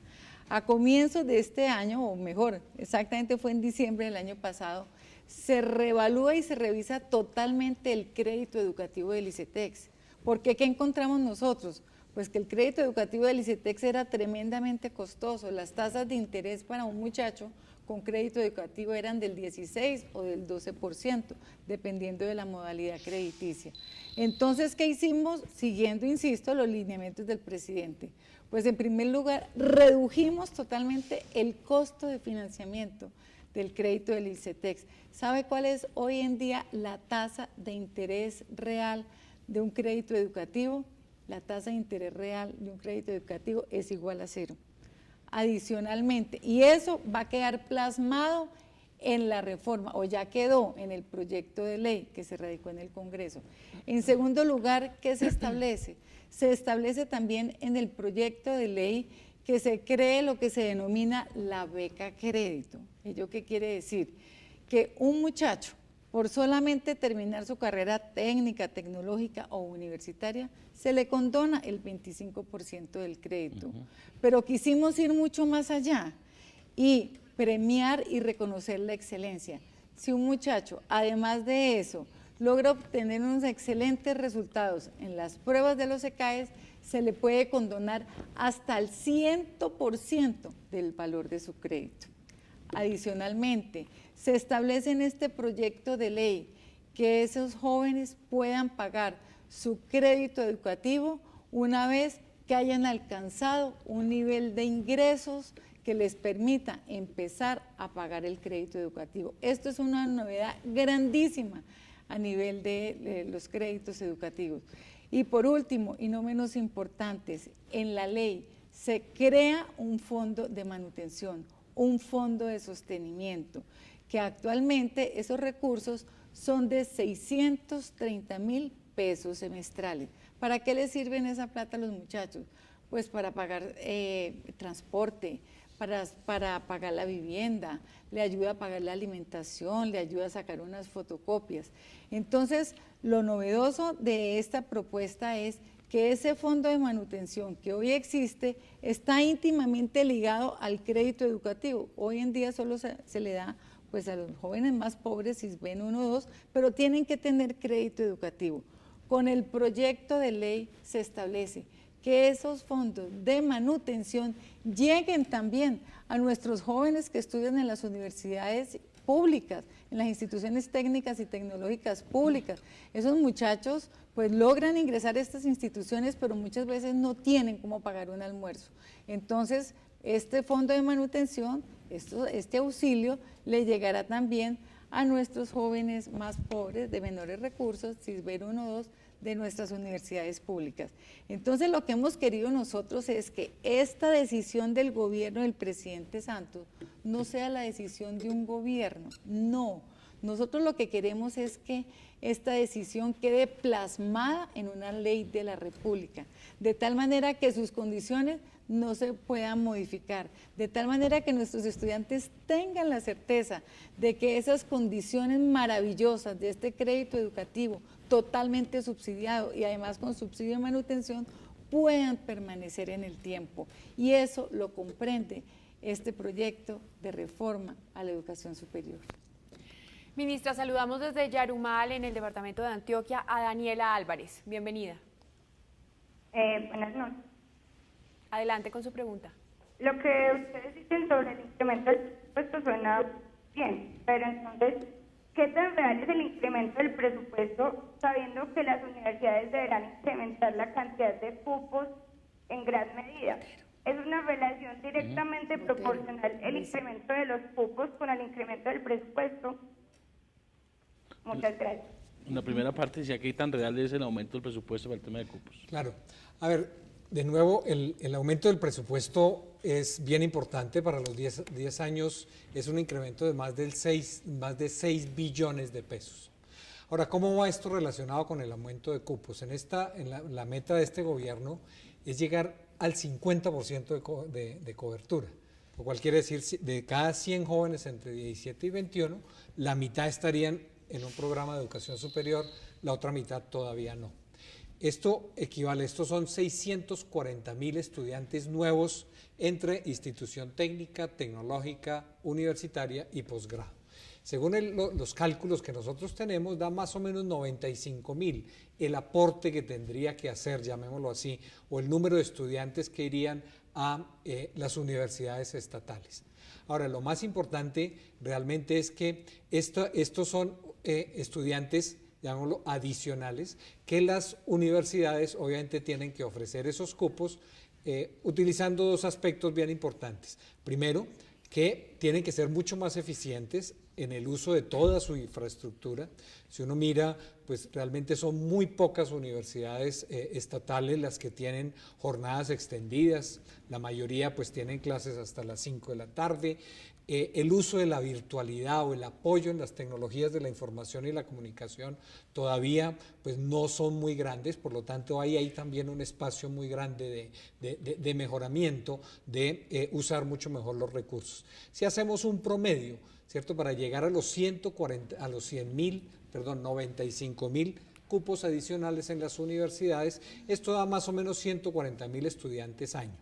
a comienzos de este año, o mejor, exactamente fue en diciembre del año pasado, se reevalúa y se revisa totalmente el crédito educativo del ICETEX. ¿Por qué? ¿Qué encontramos nosotros? Pues que el crédito educativo del ICETEX era tremendamente costoso. Las tasas de interés para un muchacho con crédito educativo eran del 16 o del 12%, dependiendo de la modalidad crediticia. Entonces, ¿qué hicimos? Siguiendo, insisto, los lineamientos del presidente. Pues en primer lugar, redujimos totalmente el costo de financiamiento del crédito del ICETEX. ¿Sabe cuál es hoy en día la tasa de interés real de un crédito educativo? La tasa de interés real de un crédito educativo es igual a 0. Adicionalmente, y eso va a quedar plasmado en la reforma, o ya quedó en el proyecto de ley que se radicó en el Congreso. En segundo lugar, ¿qué se establece? Se establece también en el proyecto de ley que se cree lo que se denomina la beca crédito. ¿Ello qué quiere decir? Que un muchacho, por solamente terminar su carrera técnica, tecnológica o universitaria, se le condona el 25% del crédito. Pero quisimos ir mucho más allá y premiar y reconocer la excelencia. Si un muchacho, además de eso, logra obtener unos excelentes resultados en las pruebas de los ECAES, se le puede condonar hasta el 100% del valor de su crédito. Adicionalmente, se establece en este proyecto de ley que esos jóvenes puedan pagar su crédito educativo una vez que hayan alcanzado un nivel de ingresos que les permita empezar a pagar el crédito educativo. Esto es una novedad grandísima a nivel de los créditos educativos. Y por último, y no menos importantes, en la ley se crea un fondo de manutención, un fondo de sostenimiento, que actualmente esos recursos son de 630.000 pesos semestrales. ¿Para qué les sirven esa plata a los muchachos? Pues para pagar transporte, para pagar la vivienda, le ayuda a pagar la alimentación, le ayuda a sacar unas fotocopias. Entonces, lo novedoso de esta propuesta es que ese fondo de manutención que hoy existe está íntimamente ligado al crédito educativo. Hoy en día solo se le da pues a los jóvenes más pobres, SISBEN 1 o 2, pero tienen que tener crédito educativo. Con el proyecto de ley se establece que esos fondos de manutención lleguen también a nuestros jóvenes que estudian en las universidades públicas, en las instituciones técnicas y tecnológicas públicas. Esos muchachos pues logran ingresar a estas instituciones, pero muchas veces no tienen cómo pagar un almuerzo. Entonces, este fondo de manutención, este auxilio, le llegará también a nuestros jóvenes más pobres, de menores recursos, SISBEN 1 o 2, de nuestras universidades públicas. Entonces, lo que hemos querido nosotros es que esta decisión del gobierno del presidente Santos no sea la decisión de un gobierno, no. Nosotros lo que queremos es que esta decisión quede plasmada en una ley de la República, de tal manera que sus condiciones no se puedan modificar, de tal manera que nuestros estudiantes tengan la certeza de que esas condiciones maravillosas de este crédito educativo totalmente subsidiado y además con subsidio de manutención puedan permanecer en el tiempo. Y eso lo comprende este proyecto de reforma a la educación superior. Ministra, saludamos desde Yarumal, en el departamento de Antioquia, a Daniela Álvarez. Bienvenida. Buenas noches. Adelante con su pregunta. Lo que ustedes dicen sobre el incremento del presupuesto suena bien, pero entonces, ¿qué tan real es el incremento del presupuesto sabiendo que las universidades deberán incrementar la cantidad de cupos en gran medida? Es una relación directamente proporcional el incremento de los cupos con el incremento del presupuesto. Muchas gracias. En la primera parte decía que tan real es el aumento del presupuesto para el tema de cupos. Claro. A ver, de nuevo, el aumento del presupuesto es bien importante para los 10 años, es un incremento de más de 6 billones de pesos. Ahora, ¿cómo va esto relacionado con el aumento de cupos? La meta de este gobierno es llegar al 50% de cobertura, lo cual quiere decir de cada 100 jóvenes entre 17 y 21, la mitad estarían en un programa de educación superior, la otra mitad todavía no. Estos son 640.000 estudiantes nuevos entre institución técnica, tecnológica, universitaria y posgrado. Según los cálculos que nosotros tenemos, da más o menos 95.000 el aporte que tendría que hacer, llamémoslo así, o el número de estudiantes que irían a las universidades estatales. Ahora, lo más importante realmente es que estos son estudiantes, llamémoslo, adicionales, que las universidades obviamente tienen que ofrecer esos cupos utilizando dos aspectos bien importantes. Primero, que tienen que ser mucho más eficientes en el uso de toda su infraestructura. Si uno mira, pues realmente son muy pocas universidades estatales las que tienen jornadas extendidas, la mayoría pues tienen clases hasta las 5 de la tarde. El uso de la virtualidad o el apoyo en las tecnologías de la información y la comunicación todavía pues no son muy grandes, por lo tanto hay también un espacio muy grande de mejoramiento, de usar mucho mejor los recursos. Si hacemos un promedio, ¿cierto? Para llegar a los 95.000 cupos adicionales en las universidades, esto da más o menos 140.000 estudiantes año.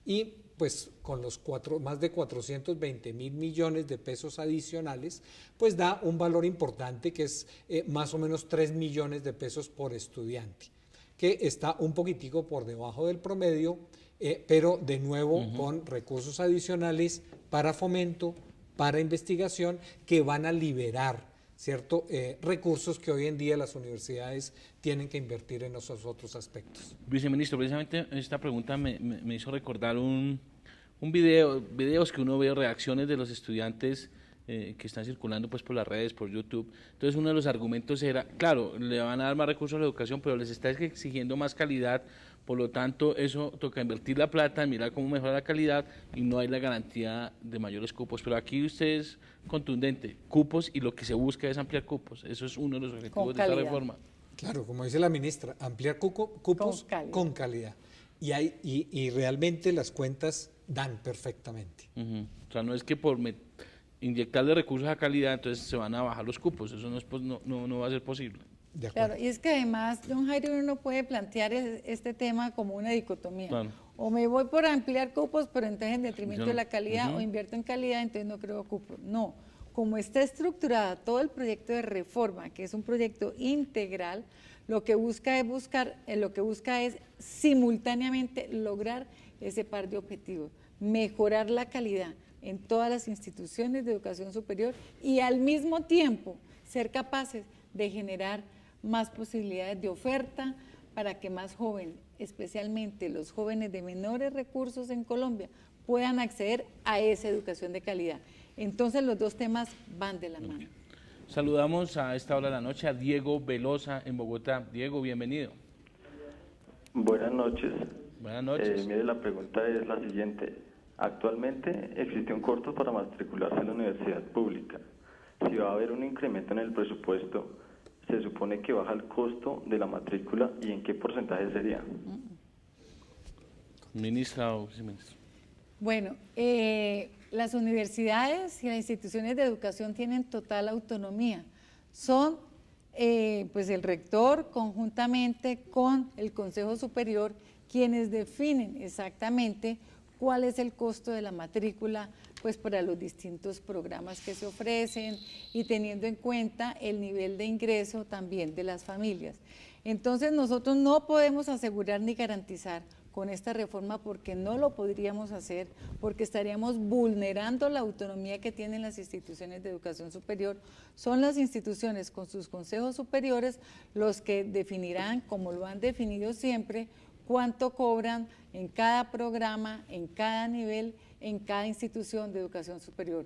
Y pues con los más de 420.000 millones de pesos adicionales, pues da un valor importante que es más o menos 3 millones de pesos por estudiante, que está un poquitico por debajo del promedio, pero de nuevo con recursos adicionales para fomento, para investigación, que van a liberar, ¿cierto? Recursos que hoy en día las universidades tienen que invertir en esos otros aspectos. Viceministro, precisamente esta pregunta me hizo recordar videos que uno ve, reacciones de los estudiantes que están circulando pues por las redes, por YouTube. Entonces uno de los argumentos era, claro, le van a dar más recursos a la educación, pero les está exigiendo más calidad, por lo tanto eso toca invertir la plata, mirar cómo mejorar la calidad y no hay la garantía de mayores cupos. Pero aquí usted es contundente, cupos, y lo que se busca es ampliar cupos, eso es uno de los objetivos de esta reforma. Claro, como dice la ministra, ampliar cupos con calidad. Y realmente las cuentas dan perfectamente. O sea, no es que por inyectarle recursos a calidad, entonces se van a bajar los cupos, eso no va a ser posible. Claro, y es que además, don Jairo, uno no puede plantear este tema como una dicotomía. Claro. O me voy por ampliar cupos, pero entonces en detrimento de la calidad, o invierto en calidad, entonces no creo cupos. No, como está estructurada todo el proyecto de reforma, que es un proyecto integral, lo que busca es simultáneamente lograr ese par de objetivos, mejorar la calidad en todas las instituciones de educación superior y al mismo tiempo ser capaces de generar más posibilidades de oferta para que más jóvenes, especialmente los jóvenes de menores recursos en Colombia, puedan acceder a esa educación de calidad. Entonces los dos temas van de la mano. Saludamos a esta hora de la noche a Diego Velosa en Bogotá. Diego, bienvenido. Buenas noches. Buenas noches. Mire, la pregunta es la siguiente. Actualmente existe un corto para matricularse en la universidad pública. Si va a haber un incremento en el presupuesto, se supone que baja el costo de la matrícula, ¿y en qué porcentaje sería? Ministra o viceministro. Bueno, las universidades y las instituciones de educación tienen total autonomía. Son pues el rector conjuntamente con el Consejo Superior quienes definen exactamente cuál es el costo de la matrícula pues para los distintos programas que se ofrecen y teniendo en cuenta el nivel de ingreso también de las familias. Entonces nosotros no podemos asegurar ni garantizar con esta reforma porque no lo podríamos hacer, porque estaríamos vulnerando la autonomía que tienen las instituciones de educación superior. Son las instituciones con sus consejos superiores los que definirán, como lo han definido siempre, cuánto cobran en cada programa, en cada nivel, en cada institución de educación superior.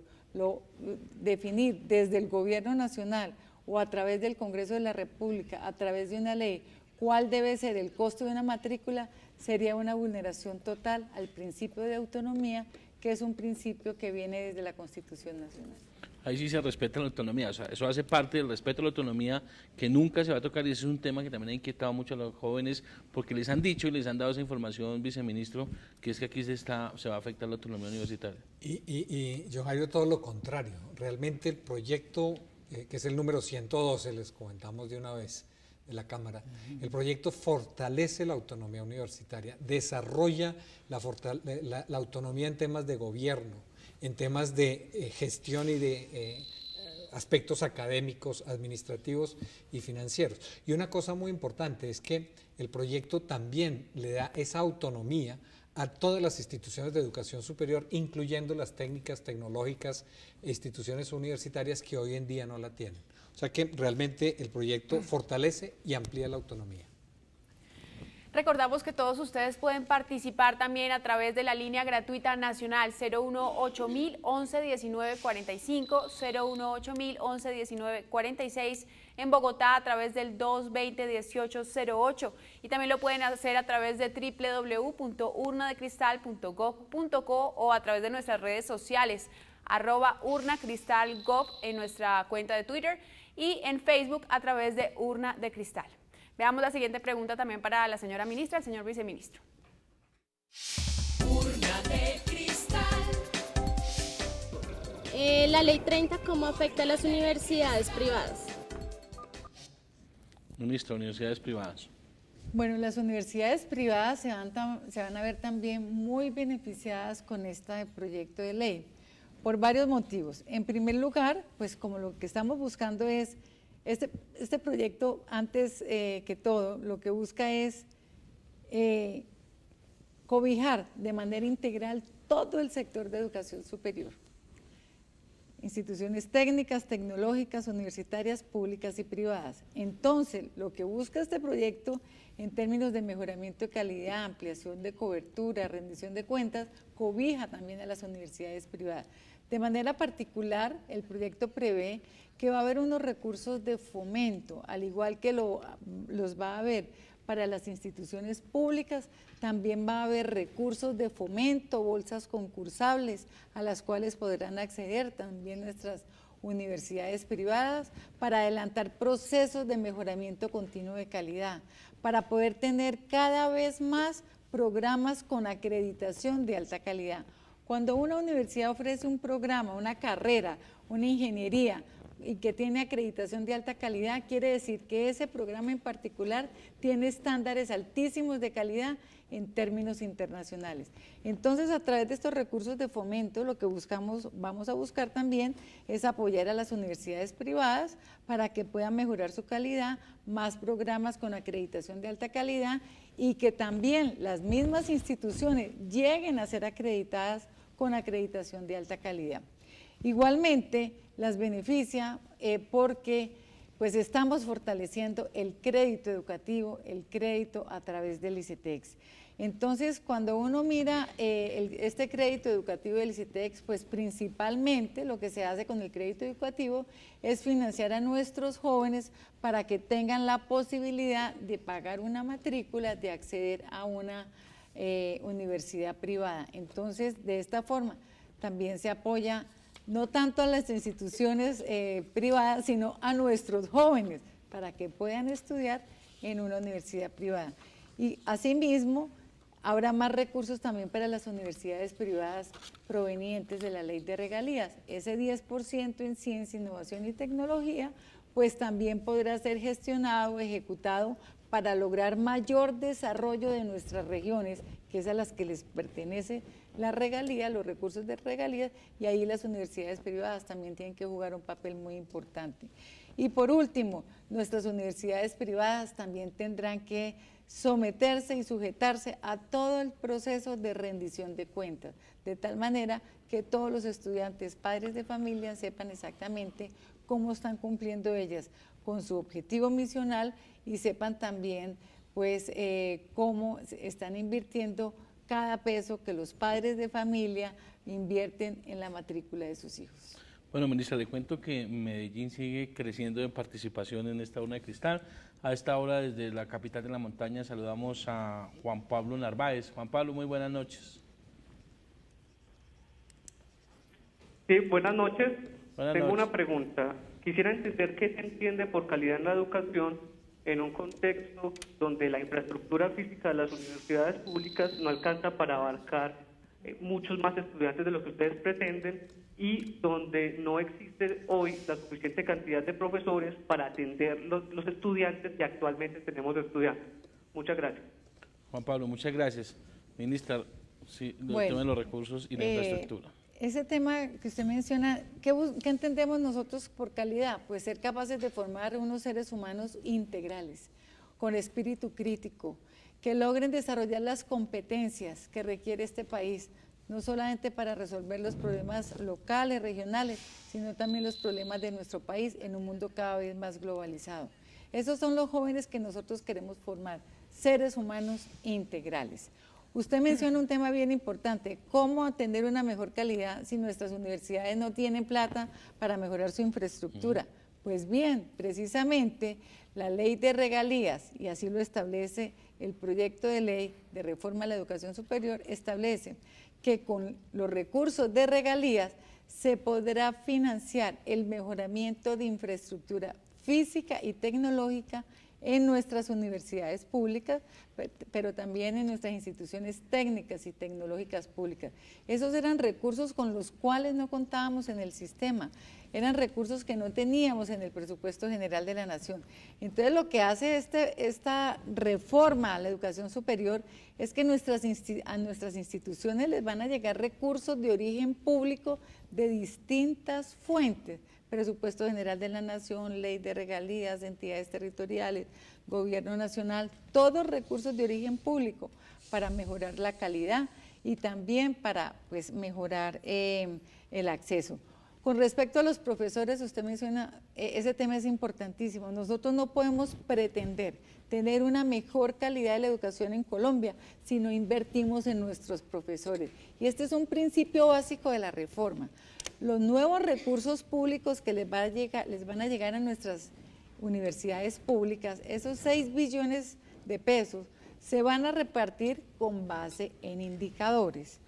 Definir desde el gobierno nacional o a través del Congreso de la República, a través de una ley, cuál debe ser el costo de una matrícula, sería una vulneración total al principio de autonomía, que es un principio que viene desde la Constitución Nacional. Ahí sí se respeta la autonomía, o sea, eso hace parte del respeto a la autonomía que nunca se va a tocar, y ese es un tema que también ha inquietado mucho a los jóvenes, porque les han dicho y les han dado esa información, viceministro, que es que aquí se va a afectar la autonomía universitaria. Y John Jairo, todo lo contrario, realmente el proyecto, que es el número 112, les comentamos de una vez, de la Cámara, el proyecto fortalece la autonomía universitaria, desarrolla la autonomía en temas de gobierno, en temas de gestión y de aspectos académicos, administrativos y financieros. Y una cosa muy importante es que el proyecto también le da esa autonomía a todas las instituciones de educación superior, incluyendo las técnicas, tecnológicas e instituciones universitarias que hoy en día no la tienen. O sea que realmente el proyecto fortalece y amplía la autonomía. Recordamos que todos ustedes pueden participar también a través de la línea gratuita nacional 018 11 19 45, 018 11 19 46, en Bogotá a través del 220-1808, y también lo pueden hacer a través de www.urnadecristal.gov.co o a través de nuestras redes sociales, @urnacristalgov en nuestra cuenta de Twitter y en Facebook a través de Urna de Cristal. Veamos la siguiente pregunta también para la señora ministra, el señor viceministro. Urna de Cristal. La ley 30, ¿cómo afecta a las universidades privadas? Ministra, universidades privadas. Bueno, las universidades privadas se van a ver también muy beneficiadas con este proyecto de ley, por varios motivos. En primer lugar, pues como lo que estamos buscando es, este proyecto, antes que todo, lo que busca es cobijar de manera integral todo el sector de educación superior. Instituciones técnicas, tecnológicas, universitarias, públicas y privadas. Entonces, lo que busca este proyecto en términos de mejoramiento de calidad, ampliación de cobertura, rendición de cuentas, cobija también a las universidades privadas. De manera particular, el proyecto prevé que va a haber unos recursos de fomento, al igual que los va a haber para las instituciones públicas, también va a haber recursos de fomento, bolsas concursables, a las cuales podrán acceder también nuestras universidades privadas para adelantar procesos de mejoramiento continuo de calidad, para poder tener cada vez más programas con acreditación de alta calidad. Cuando una universidad ofrece un programa, una carrera, una ingeniería y que tiene acreditación de alta calidad, quiere decir que ese programa en particular tiene estándares altísimos de calidad en términos internacionales. Entonces, a través de estos recursos de fomento, lo que vamos a buscar también es apoyar a las universidades privadas para que puedan mejorar su calidad, más programas con acreditación de alta calidad y que también las mismas instituciones lleguen a ser acreditadas con acreditación de alta calidad. Igualmente, las beneficia porque pues estamos fortaleciendo el crédito educativo, el crédito a través del ICETEX. Entonces, cuando uno mira este crédito educativo del ICETEX, pues principalmente lo que se hace con el crédito educativo es financiar a nuestros jóvenes para que tengan la posibilidad de pagar una matrícula, de acceder a una universidad privada. Entonces, de esta forma, también se apoya no tanto a las instituciones privadas, sino a nuestros jóvenes, para que puedan estudiar en una universidad privada. Y asimismo, habrá más recursos también para las universidades privadas provenientes de la ley de regalías. Ese 10% en ciencia, innovación y tecnología, pues también podrá ser gestionado, ejecutado para lograr mayor desarrollo de nuestras regiones, que es a las que les pertenece la regalía, los recursos de regalías, y ahí las universidades privadas también tienen que jugar un papel muy importante. Y por último, nuestras universidades privadas también tendrán que someterse y sujetarse a todo el proceso de rendición de cuentas, de tal manera que todos los estudiantes, padres de familia, sepan exactamente cómo están cumpliendo ellas con su objetivo misional y sepan también pues cómo están invirtiendo cada peso que los padres de familia invierten en la matrícula de sus hijos. Bueno, ministra, le cuento que Medellín sigue creciendo en participación en esta urna de cristal. A esta hora, desde la capital de la montaña, saludamos a Juan Pablo Narváez. Juan Pablo, muy buenas noches. Sí, buenas noches. Tengo una pregunta. Quisiera entender qué se entiende por calidad en la educación en un contexto donde la infraestructura física de las universidades públicas no alcanza para abarcar muchos más estudiantes de lo que ustedes pretenden y donde no existe hoy la suficiente cantidad de profesores para atender los estudiantes que actualmente tenemos de estudiantes. Muchas gracias. Juan Pablo, muchas gracias. Ministra, sí, el tema de los recursos y la infraestructura. Ese tema que usted menciona, ¿qué entendemos nosotros por calidad? Pues ser capaces de formar unos seres humanos integrales, con espíritu crítico, que logren desarrollar las competencias que requiere este país, no solamente para resolver los problemas locales, regionales, sino también los problemas de nuestro país en un mundo cada vez más globalizado. Esos son los jóvenes que nosotros queremos formar, seres humanos integrales. Usted menciona un tema bien importante, cómo atender una mejor calidad si nuestras universidades no tienen plata para mejorar su infraestructura. Pues bien, precisamente la ley de regalías, y así lo establece el proyecto de ley de reforma a la educación superior, establece que con los recursos de regalías se podrá financiar el mejoramiento de infraestructura física y tecnológica en nuestras universidades públicas, pero también en nuestras instituciones técnicas y tecnológicas públicas. Esos eran recursos con los cuales no contábamos en el sistema, eran recursos que no teníamos en el presupuesto general de la Nación. Entonces lo que hace esta reforma a la educación superior es que a nuestras instituciones les van a llegar recursos de origen público de distintas fuentes, presupuesto general de la Nación, ley de regalías, entidades territoriales, gobierno nacional, todos recursos de origen público para mejorar la calidad y también para mejorar el acceso. Con respecto a los profesores, usted menciona, ese tema es importantísimo. Nosotros no podemos pretender tener una mejor calidad de la educación en Colombia si no invertimos en nuestros profesores. Y este es un principio básico de la reforma. Los nuevos recursos públicos que les van a llegar a nuestras universidades públicas, esos 6 billones de pesos, se van a repartir con base en indicadores,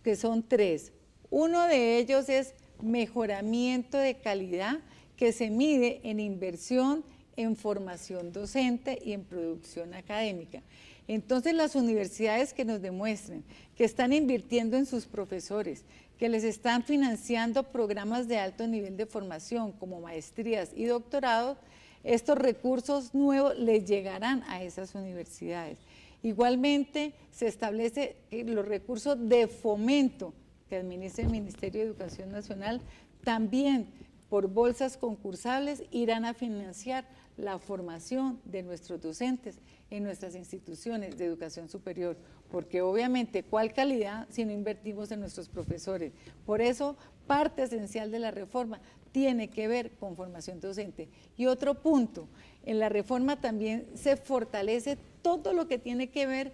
que son 3. Uno de ellos es mejoramiento de calidad, que se mide en inversión, en formación docente y en producción académica. Entonces las universidades que nos demuestren que están invirtiendo en sus profesores, que les están financiando programas de alto nivel de formación como maestrías y doctorados, estos recursos nuevos les llegarán a esas universidades. Igualmente se establece que los recursos de fomento que administra el Ministerio de Educación Nacional también por bolsas concursables irán a financiar la formación de nuestros docentes en nuestras instituciones de educación superior, porque obviamente, ¿cuál calidad si no invertimos en nuestros profesores? Por eso, parte esencial de la reforma tiene que ver con formación docente. Y otro punto, en la reforma también se fortalece todo lo que tiene que ver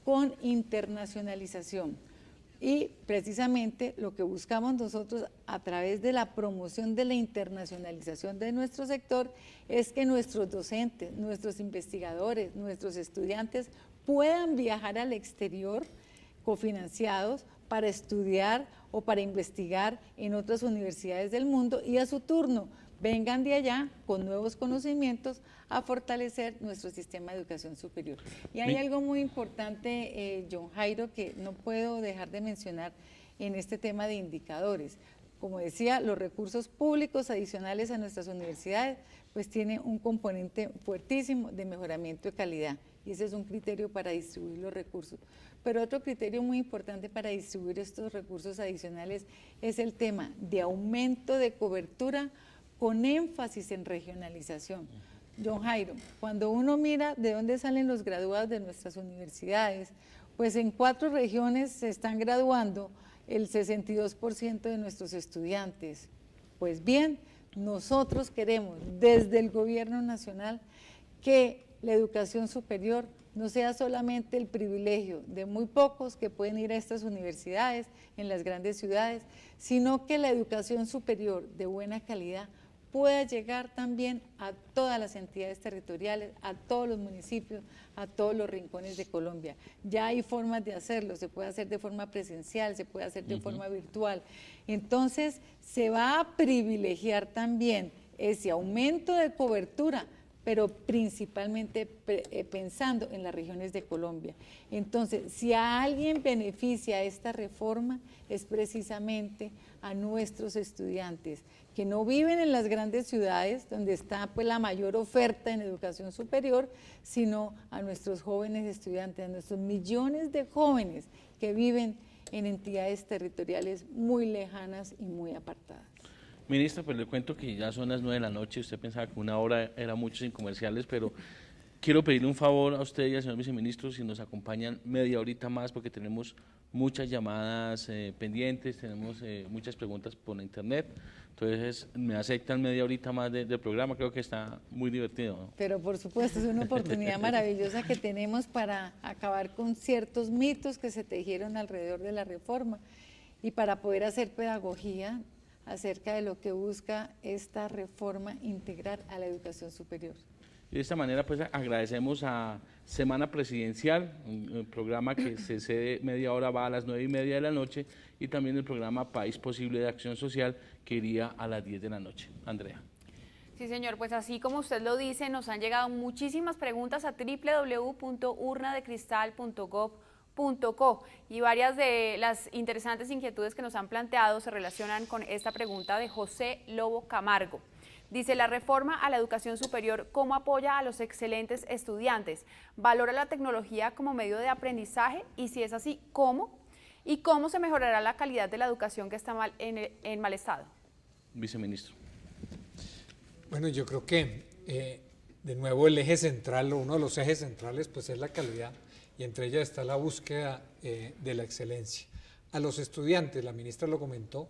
con internacionalización. Y precisamente lo que buscamos nosotros a través de la promoción de la internacionalización de nuestro sector es que nuestros docentes, nuestros investigadores, nuestros estudiantes puedan viajar al exterior cofinanciados para estudiar o para investigar en otras universidades del mundo y a su turno vengan de allá con nuevos conocimientos a fortalecer nuestro sistema de educación superior. Y hay algo muy importante, John Jairo, que no puedo dejar de mencionar en este tema de indicadores. Como decía, los recursos públicos adicionales a nuestras universidades pues tienen un componente fuertísimo de mejoramiento de calidad y ese es un criterio para distribuir los recursos. Pero otro criterio muy importante para distribuir estos recursos adicionales es el tema de aumento de cobertura con énfasis en regionalización. John Jairo, cuando uno mira de dónde salen los graduados de nuestras universidades, pues en 4 regiones se están graduando el 62% de nuestros estudiantes. Pues bien, nosotros queremos desde el gobierno nacional que la educación superior no sea solamente el privilegio de muy pocos que pueden ir a estas universidades en las grandes ciudades, sino que la educación superior de buena calidad pueda llegar también a todas las entidades territoriales, a todos los municipios, a todos los rincones de Colombia. Ya hay formas de hacerlo, se puede hacer de forma presencial, se puede hacer de forma virtual. Entonces, se va a privilegiar también ese aumento de cobertura, pero principalmente pensando en las regiones de Colombia. Entonces, si a alguien beneficia esta reforma, es precisamente a nuestros estudiantes, que no viven en las grandes ciudades, donde está pues la mayor oferta en educación superior, sino a nuestros jóvenes estudiantes, a nuestros millones de jóvenes que viven en entidades territoriales muy lejanas y muy apartadas. Ministra, pues le cuento que ya son las 9 de la noche, usted pensaba que una hora era mucho sin comerciales, pero quiero pedirle un favor a usted y al señor viceministro si nos acompañan media horita más, porque tenemos muchas llamadas pendientes, tenemos muchas preguntas por internet, entonces me aceptan media horita más del programa, creo que está muy divertido, ¿no? Pero por supuesto, es una oportunidad maravillosa que tenemos para acabar con ciertos mitos que se tejieron alrededor de la reforma y para poder hacer pedagogía acerca de lo que busca esta reforma integral a la educación superior. Y de esta manera pues agradecemos a Semana Presidencial, un programa que se cede media hora, va a las 9:30 de la noche, y también el programa País Posible de Acción Social, que iría a las 10 de la noche. Andrea. Sí, señor, pues así como usted lo dice, nos han llegado muchísimas preguntas a www.urnadecristal.gov.co y varias de las interesantes inquietudes que nos han planteado se relacionan con esta pregunta de José Lobo Camargo. Dice, la reforma a la educación superior, ¿cómo apoya a los excelentes estudiantes? ¿Valora la tecnología como medio de aprendizaje? Y si es así, ¿cómo? ¿Y cómo se mejorará la calidad de la educación que está en mal estado? Viceministro. Bueno, yo creo que de nuevo el eje central, o uno de los ejes centrales, pues es la calidad, y entre ellas está la búsqueda de la excelencia. A los estudiantes, la ministra lo comentó,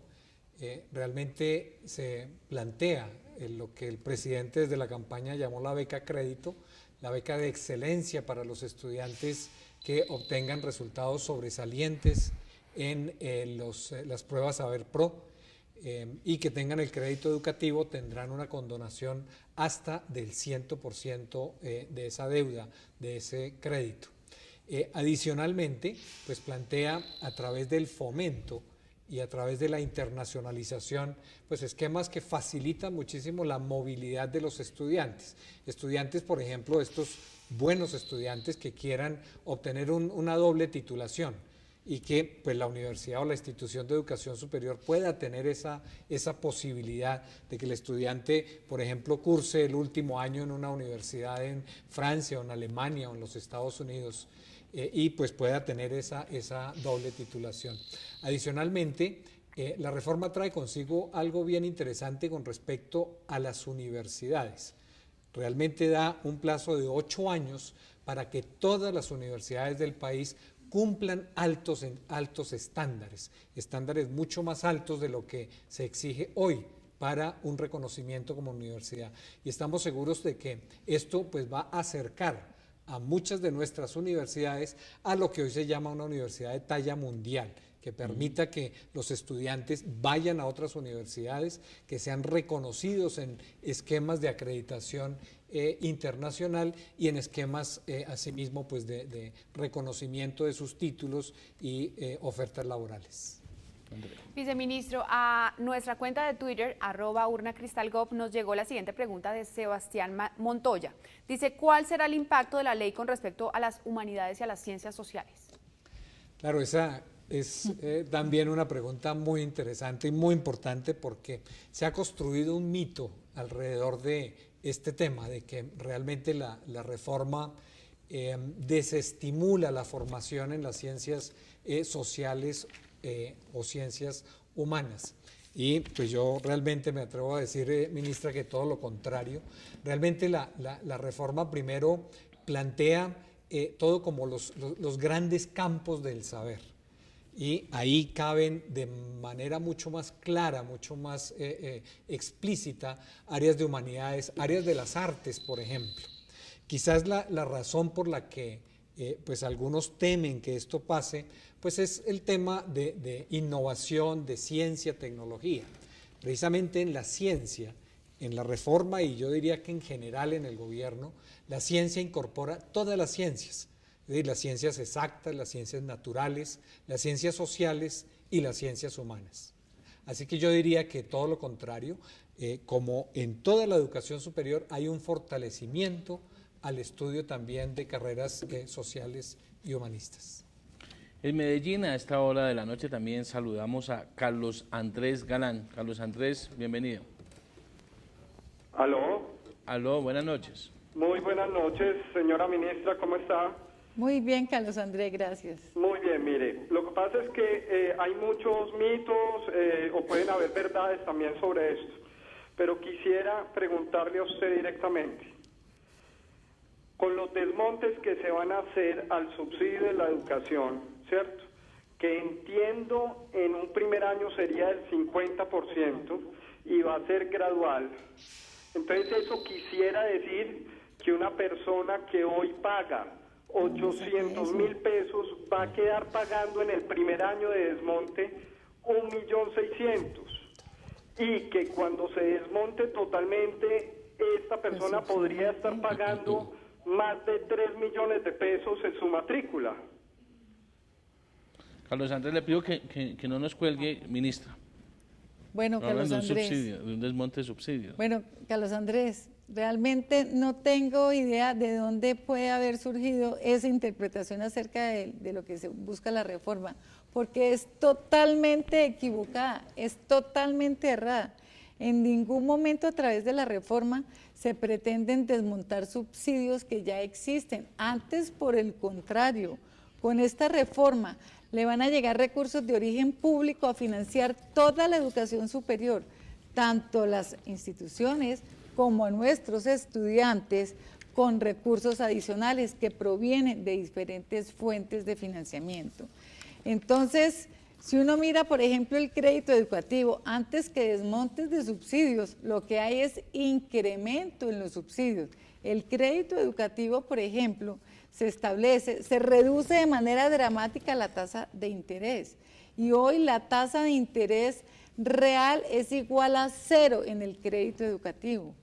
realmente se plantea lo que el presidente desde la campaña llamó la beca crédito, la beca de excelencia para los estudiantes que obtengan resultados sobresalientes en las pruebas Saber Pro y que tengan el crédito educativo, tendrán una condonación hasta del 100% de esa deuda, de ese crédito. Adicionalmente, pues plantea a través del fomento y a través de la internacionalización, pues esquemas que facilitan muchísimo la movilidad de los estudiantes. Estudiantes, por ejemplo, estos buenos estudiantes que quieran obtener una doble titulación y que pues la universidad o la institución de educación superior pueda tener esa posibilidad de que el estudiante, por ejemplo, curse el último año en una universidad en Francia o en Alemania o en los Estados Unidos, y pues pueda tener esa doble titulación. Adicionalmente, la reforma trae consigo algo bien interesante con respecto a las universidades. Realmente da un plazo de 8 años para que todas las universidades del país cumplan altos estándares mucho más altos de lo que se exige hoy para un reconocimiento como universidad. Y estamos seguros de que esto pues va a acercar a muchas de nuestras universidades a lo que hoy se llama una universidad de talla mundial, que permita que los estudiantes vayan a otras universidades, que sean reconocidos en esquemas de acreditación internacional y en esquemas asimismo pues de reconocimiento de sus títulos y ofertas laborales. Viceministro, a nuestra cuenta de Twitter, @urnacristalgov, nos llegó la siguiente pregunta de Sebastián Montoya. Dice, ¿cuál será el impacto de la ley con respecto a las humanidades y a las ciencias sociales? Claro, esa es también una pregunta muy interesante y muy importante, porque se ha construido un mito alrededor de este tema, de que realmente la reforma desestimula la formación en las ciencias sociales o ciencias humanas. Y pues yo realmente me atrevo a decir, ministra, que todo lo contrario. Realmente la reforma primero plantea todo como los grandes campos del saber. Y ahí caben de manera mucho más clara, mucho más explícita, áreas de humanidades, áreas de las artes, por ejemplo. Quizás la razón por la que pues algunos temen que esto pase, pues es el tema de innovación, de ciencia, tecnología. Precisamente en la ciencia, en la reforma, y yo diría que en general en el gobierno, la ciencia incorpora todas las ciencias, es decir, las ciencias exactas, las ciencias naturales, las ciencias sociales y las ciencias humanas. Así que yo diría que todo lo contrario, como en toda la educación superior hay un fortalecimiento al estudio también de carreras sociales y humanistas. En Medellín, a esta hora de la noche, también saludamos a Carlos Andrés Galán. Carlos Andrés, bienvenido. Aló. Aló, buenas noches. Muy buenas noches, señora ministra, ¿cómo está? Muy bien, Carlos Andrés, gracias. Muy bien, mire, lo que pasa es que hay muchos mitos o pueden haber verdades también sobre esto, pero quisiera preguntarle a usted directamente. Con los desmontes que se van a hacer al subsidio de la educación, ¿cierto? Que entiendo en un primer año sería el 50% y va a ser gradual. Entonces eso quisiera decir que una persona que hoy paga 800.000 pesos va a quedar pagando en el primer año de desmonte 1.600.000 y que cuando se desmonte totalmente esta persona podría estar pagando más de 3 millones de pesos en su matrícula. Carlos Andrés, le pido que no nos cuelgue, ministra. Bueno, Carlos Andrés. De un desmonte de subsidio. Bueno, Carlos Andrés, realmente no tengo idea de dónde puede haber surgido esa interpretación acerca de lo que se busca la reforma, porque es totalmente equivocada, es totalmente errada. En ningún momento a través de la reforma se pretenden desmontar subsidios que ya existen. Antes, por el contrario, con esta reforma le van a llegar recursos de origen público a financiar toda la educación superior, tanto las instituciones como a nuestros estudiantes, con recursos adicionales que provienen de diferentes fuentes de financiamiento. Entonces, si uno mira, por ejemplo, el crédito educativo, antes que desmontes de subsidios, lo que hay es incremento en los subsidios. El crédito educativo, por ejemplo, se reduce de manera dramática la tasa de interés. Y hoy la tasa de interés real es igual a 0 en el crédito educativo.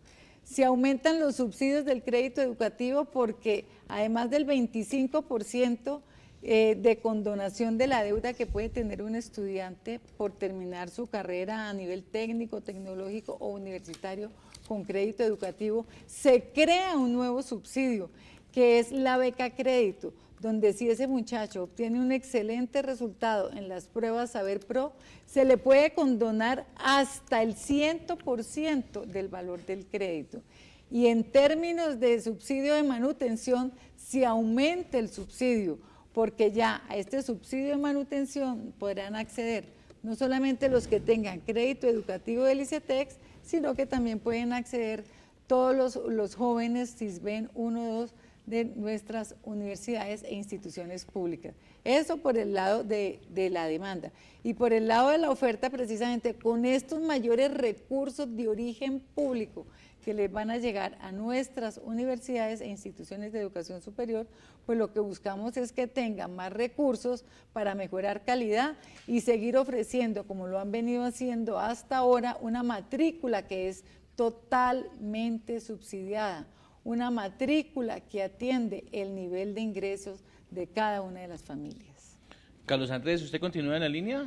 Se aumentan los subsidios del crédito educativo porque además del 25% de condonación de la deuda que puede tener un estudiante por terminar su carrera a nivel técnico, tecnológico o universitario con crédito educativo, se crea un nuevo subsidio que es la beca crédito, donde si ese muchacho obtiene un excelente resultado en las pruebas Saber Pro, se le puede condonar hasta el 100% del valor del crédito. Y en términos de subsidio de manutención, se aumenta el subsidio, porque ya a este subsidio de manutención podrán acceder no solamente los que tengan crédito educativo del ICETEX, sino que también pueden acceder todos los jóvenes CISBEN 1 o 2 de nuestras universidades e instituciones públicas. Eso por el lado de la demanda. Y por el lado de la oferta, precisamente con estos mayores recursos de origen público que les van a llegar a nuestras universidades e instituciones de educación superior, pues lo que buscamos es que tengan más recursos para mejorar calidad y seguir ofreciendo, como lo han venido haciendo hasta ahora, una matrícula que es totalmente subsidiada, una matrícula que atiende el nivel de ingresos de cada una de las familias. Carlos Andrés, ¿usted continúa en la línea?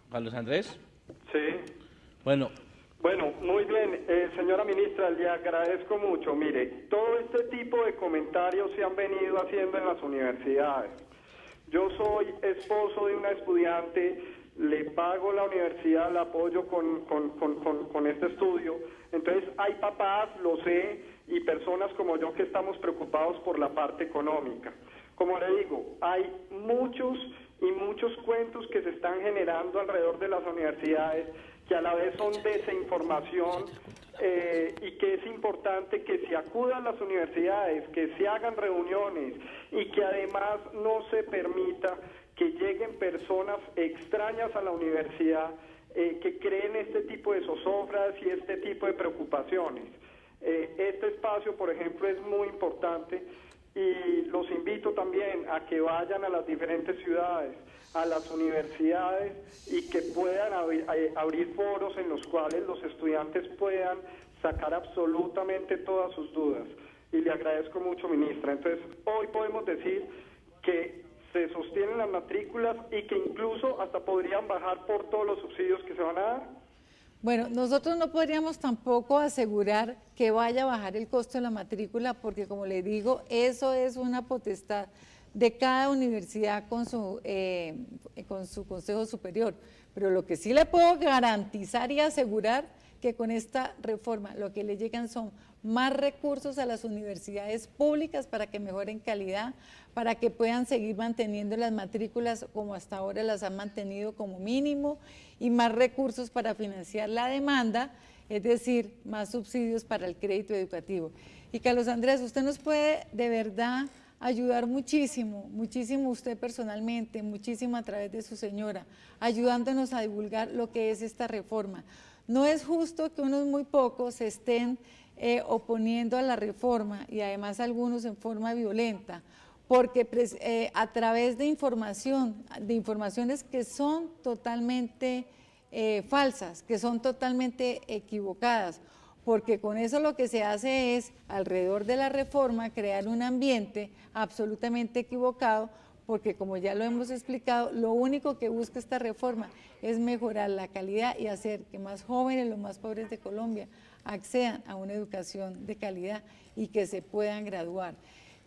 Carlos Andrés. Sí. Bueno, muy bien, señora ministra, le agradezco mucho. Mire, todo este tipo de comentarios se han venido haciendo en las universidades. Yo soy esposo de una estudiante, le pago la universidad, la apoyo con este estudio. Entonces hay papás, lo sé, y personas como yo que estamos preocupados por la parte económica. Como le digo, hay muchos cuentos que se están generando alrededor de las universidades que a la vez son desinformación y que es importante que se acudan a las universidades, que se hagan reuniones y que además no se permita que lleguen personas extrañas a la universidad que creen este tipo de zozobras y este tipo de preocupaciones. Este espacio, por ejemplo, es muy importante y los invito también a que vayan a las diferentes ciudades, a las universidades y que puedan abrir foros en los cuales los estudiantes puedan sacar absolutamente todas sus dudas. Y le agradezco mucho, ministra. Entonces, hoy podemos decir que se sostienen las matrículas y que incluso hasta podrían bajar por todos los subsidios que se van a dar. Bueno, nosotros no podríamos tampoco asegurar que vaya a bajar el costo de la matrícula porque, como le digo, eso es una potestad de cada universidad con su consejo superior. Pero lo que sí le puedo garantizar y asegurar que con esta reforma lo que le llegan son más recursos a las universidades públicas para que mejoren calidad, para que puedan seguir manteniendo las matrículas como hasta ahora las han mantenido como mínimo, y más recursos para financiar la demanda, es decir, más subsidios para el crédito educativo. Y Carlos Andrés, usted nos puede de verdad ayudar muchísimo, muchísimo usted personalmente, muchísimo a través de su señora, ayudándonos a divulgar lo que es esta reforma. No es justo que unos muy pocos se estén oponiendo a la reforma y además algunos en forma violenta, porque a través de informaciones que son totalmente falsas, que son totalmente equivocadas, porque con eso lo que se hace es, alrededor de la reforma, crear un ambiente absolutamente equivocado, porque como ya lo hemos explicado, lo único que busca esta reforma es mejorar la calidad y hacer que más jóvenes, los más pobres de Colombia, accedan a una educación de calidad y que se puedan graduar.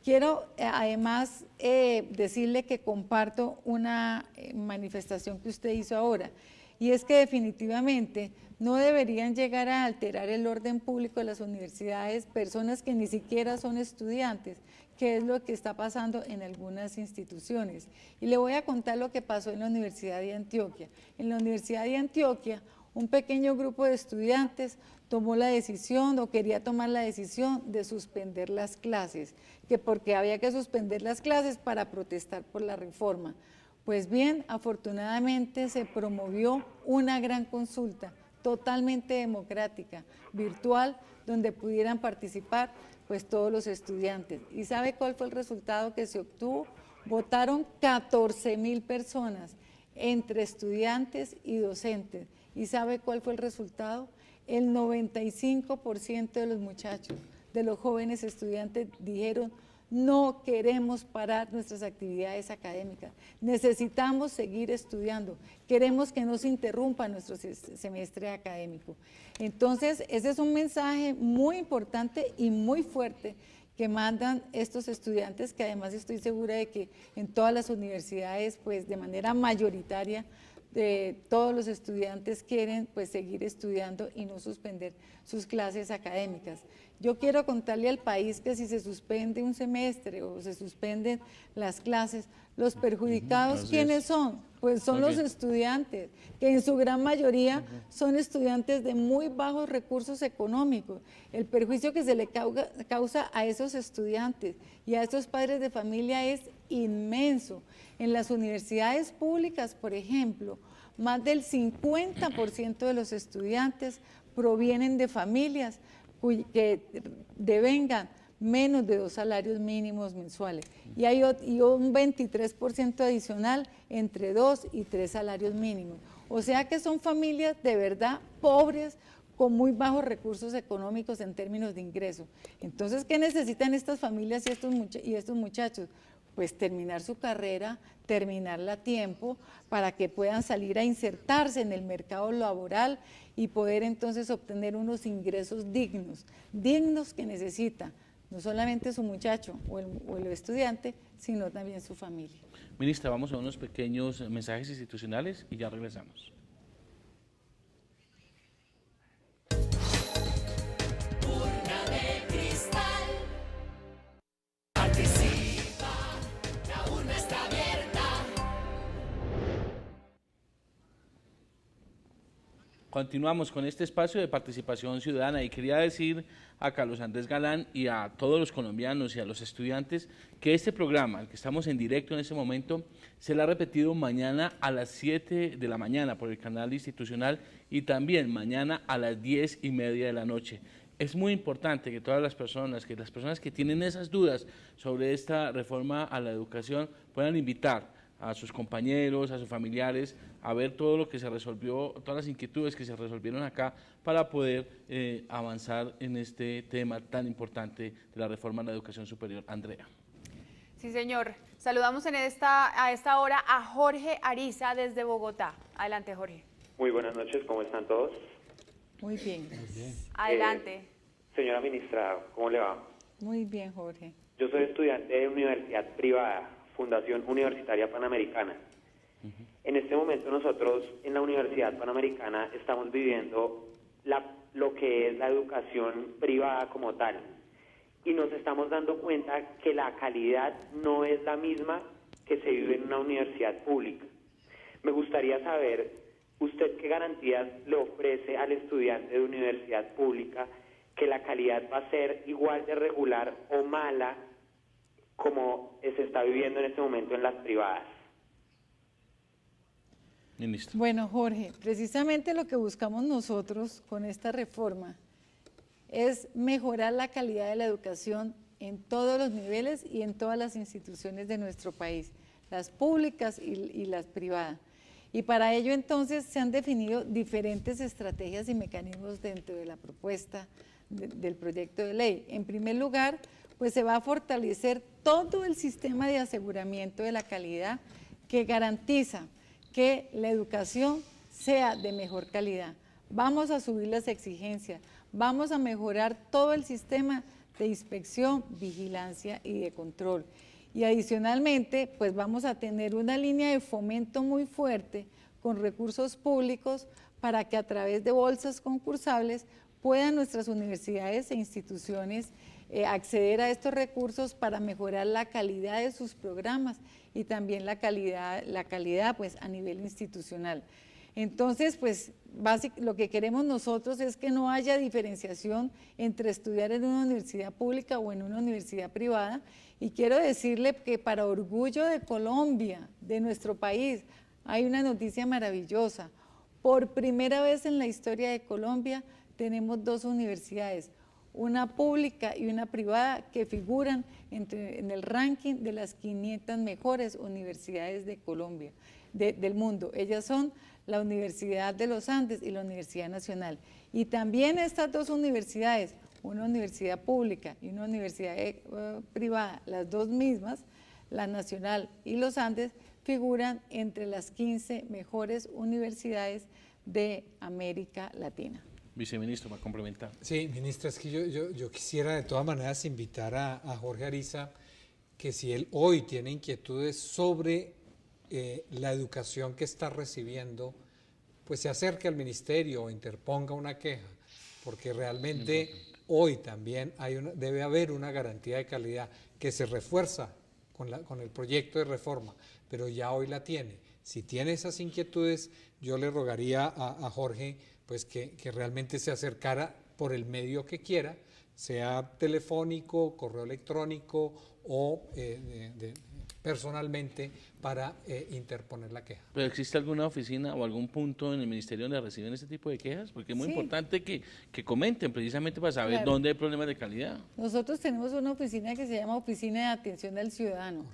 Quiero además decirle que comparto una manifestación que usted hizo ahora, y es que definitivamente no deberían llegar a alterar el orden público de las universidades personas que ni siquiera son estudiantes, que es lo que está pasando en algunas instituciones. Y le voy a contar lo que pasó en la Universidad de Antioquia. En la Universidad de Antioquia, un pequeño grupo de estudiantes tomó la decisión o quería tomar la decisión de suspender las clases, que porque había que suspender las clases para protestar por la reforma. Pues bien, afortunadamente se promovió una gran consulta totalmente democrática, virtual, donde pudieran participar pues todos los estudiantes. ¿Y sabe cuál fue el resultado que se obtuvo? Votaron 14.000 personas, entre estudiantes y docentes. ¿Y sabe cuál fue el resultado? El 95% de los muchachos, de los jóvenes estudiantes dijeron: no queremos parar nuestras actividades académicas, necesitamos seguir estudiando, queremos que no se interrumpa nuestro semestre académico. Entonces, ese es un mensaje muy importante y muy fuerte que mandan estos estudiantes, que además estoy segura de que en todas las universidades, pues de manera mayoritaria, todos los estudiantes quieren pues seguir estudiando y no suspender sus clases académicas. Yo quiero contarle al país que si se suspende un semestre o se suspenden las clases, los perjudicados, ¿quiénes son? Pues son los estudiantes, que en su gran mayoría son estudiantes de muy bajos recursos económicos. El perjuicio que se le causa a esos estudiantes y a esos padres de familia es inmenso. En las universidades públicas, por ejemplo, más del 50% de los estudiantes provienen de familias que devengan menos de 2 salarios mínimos mensuales, y hay un 23% adicional entre 2 y 3 salarios mínimos. O sea que son familias de verdad pobres, con muy bajos recursos económicos en términos de ingreso. Entonces, ¿qué necesitan estas familias y estos muchachos? Pues terminar su carrera, terminarla a tiempo, para que puedan salir a insertarse en el mercado laboral y poder entonces obtener unos ingresos dignos que necesita no solamente su muchacho o el estudiante, sino también su familia. Ministra, vamos a unos pequeños mensajes institucionales y ya regresamos. Continuamos con este espacio de participación ciudadana y quería decir a Carlos Andrés Galán y a todos los colombianos y a los estudiantes que este programa, el que estamos en directo en este momento, será repetido mañana a las 7 de la mañana por el canal institucional y también mañana a las 10:30 de la noche. es muy importante que todas las personas que tienen esas dudas sobre esta reforma a la educación puedan invitar a sus compañeros, a sus familiares, a ver todo lo que se resolvió, todas las inquietudes que se resolvieron acá para poder avanzar en este tema tan importante de la reforma a la educación superior. Andrea. Sí, señor. Saludamos a esta hora a Jorge Ariza desde Bogotá. Adelante, Jorge. Muy buenas noches, ¿cómo están todos? Muy bien. Adelante. Señora ministra, ¿cómo le va? Muy bien, Jorge. Yo soy estudiante de universidad privada, Fundación Universitaria Panamericana. En este momento nosotros en la Universidad Panamericana estamos viviendo lo que es la educación privada como tal. Y nos estamos dando cuenta que la calidad no es la misma que se vive en una universidad pública. Me gustaría saber, ¿usted qué garantías le ofrece al estudiante de universidad pública que la calidad va a ser igual de regular o mala como se está viviendo en este momento en las privadas? Ministro. Bueno, Jorge, precisamente lo que buscamos nosotros con esta reforma es mejorar la calidad de la educación en todos los niveles y en todas las instituciones de nuestro país, las públicas y las privadas. Y para ello entonces se han definido diferentes estrategias y mecanismos dentro de la propuesta del proyecto de ley. En primer lugar, pues se va a fortalecer todo el sistema de aseguramiento de la calidad que garantiza que la educación sea de mejor calidad. Vamos a subir las exigencias, vamos a mejorar todo el sistema de inspección, vigilancia y de control. Y adicionalmente, pues vamos a tener una línea de fomento muy fuerte con recursos públicos para que a través de bolsas concursables puedan nuestras universidades e instituciones acceder a estos recursos para mejorar la calidad de sus programas y también la calidad pues, a nivel institucional. Entonces, pues lo que queremos nosotros es que no haya diferenciación entre estudiar en una universidad pública o en una universidad privada. Y quiero decirle que para orgullo de Colombia, de nuestro país, hay una noticia maravillosa. Por primera vez en la historia de Colombia tenemos dos universidades, una pública y una privada, que figuran en el ranking de las 500 mejores universidades de Colombia, del mundo. Ellas son la Universidad de los Andes y la Universidad Nacional. Y también estas dos universidades, una universidad pública y una universidad privada, las dos mismas, la Nacional y los Andes, figuran entre las 15 mejores universidades de América Latina. Viceministro, va a complementar. Sí, ministra, es que yo quisiera de todas maneras invitar a Jorge Ariza que si él hoy tiene inquietudes sobre la educación que está recibiendo, pues se acerque al ministerio o interponga una queja, porque realmente hoy también debe haber una garantía de calidad que se refuerza con el proyecto de reforma, pero ya hoy la tiene. Si tiene esas inquietudes, yo le rogaría a Jorge pues que realmente se acercara por el medio que quiera, sea telefónico, correo electrónico o personalmente para interponer la queja. ¿Pero existe alguna oficina o algún punto en el ministerio donde reciben este tipo de quejas? Porque es muy importante que comenten precisamente para saber dónde hay problemas de calidad. Nosotros tenemos una oficina que se llama Oficina de Atención al Ciudadano,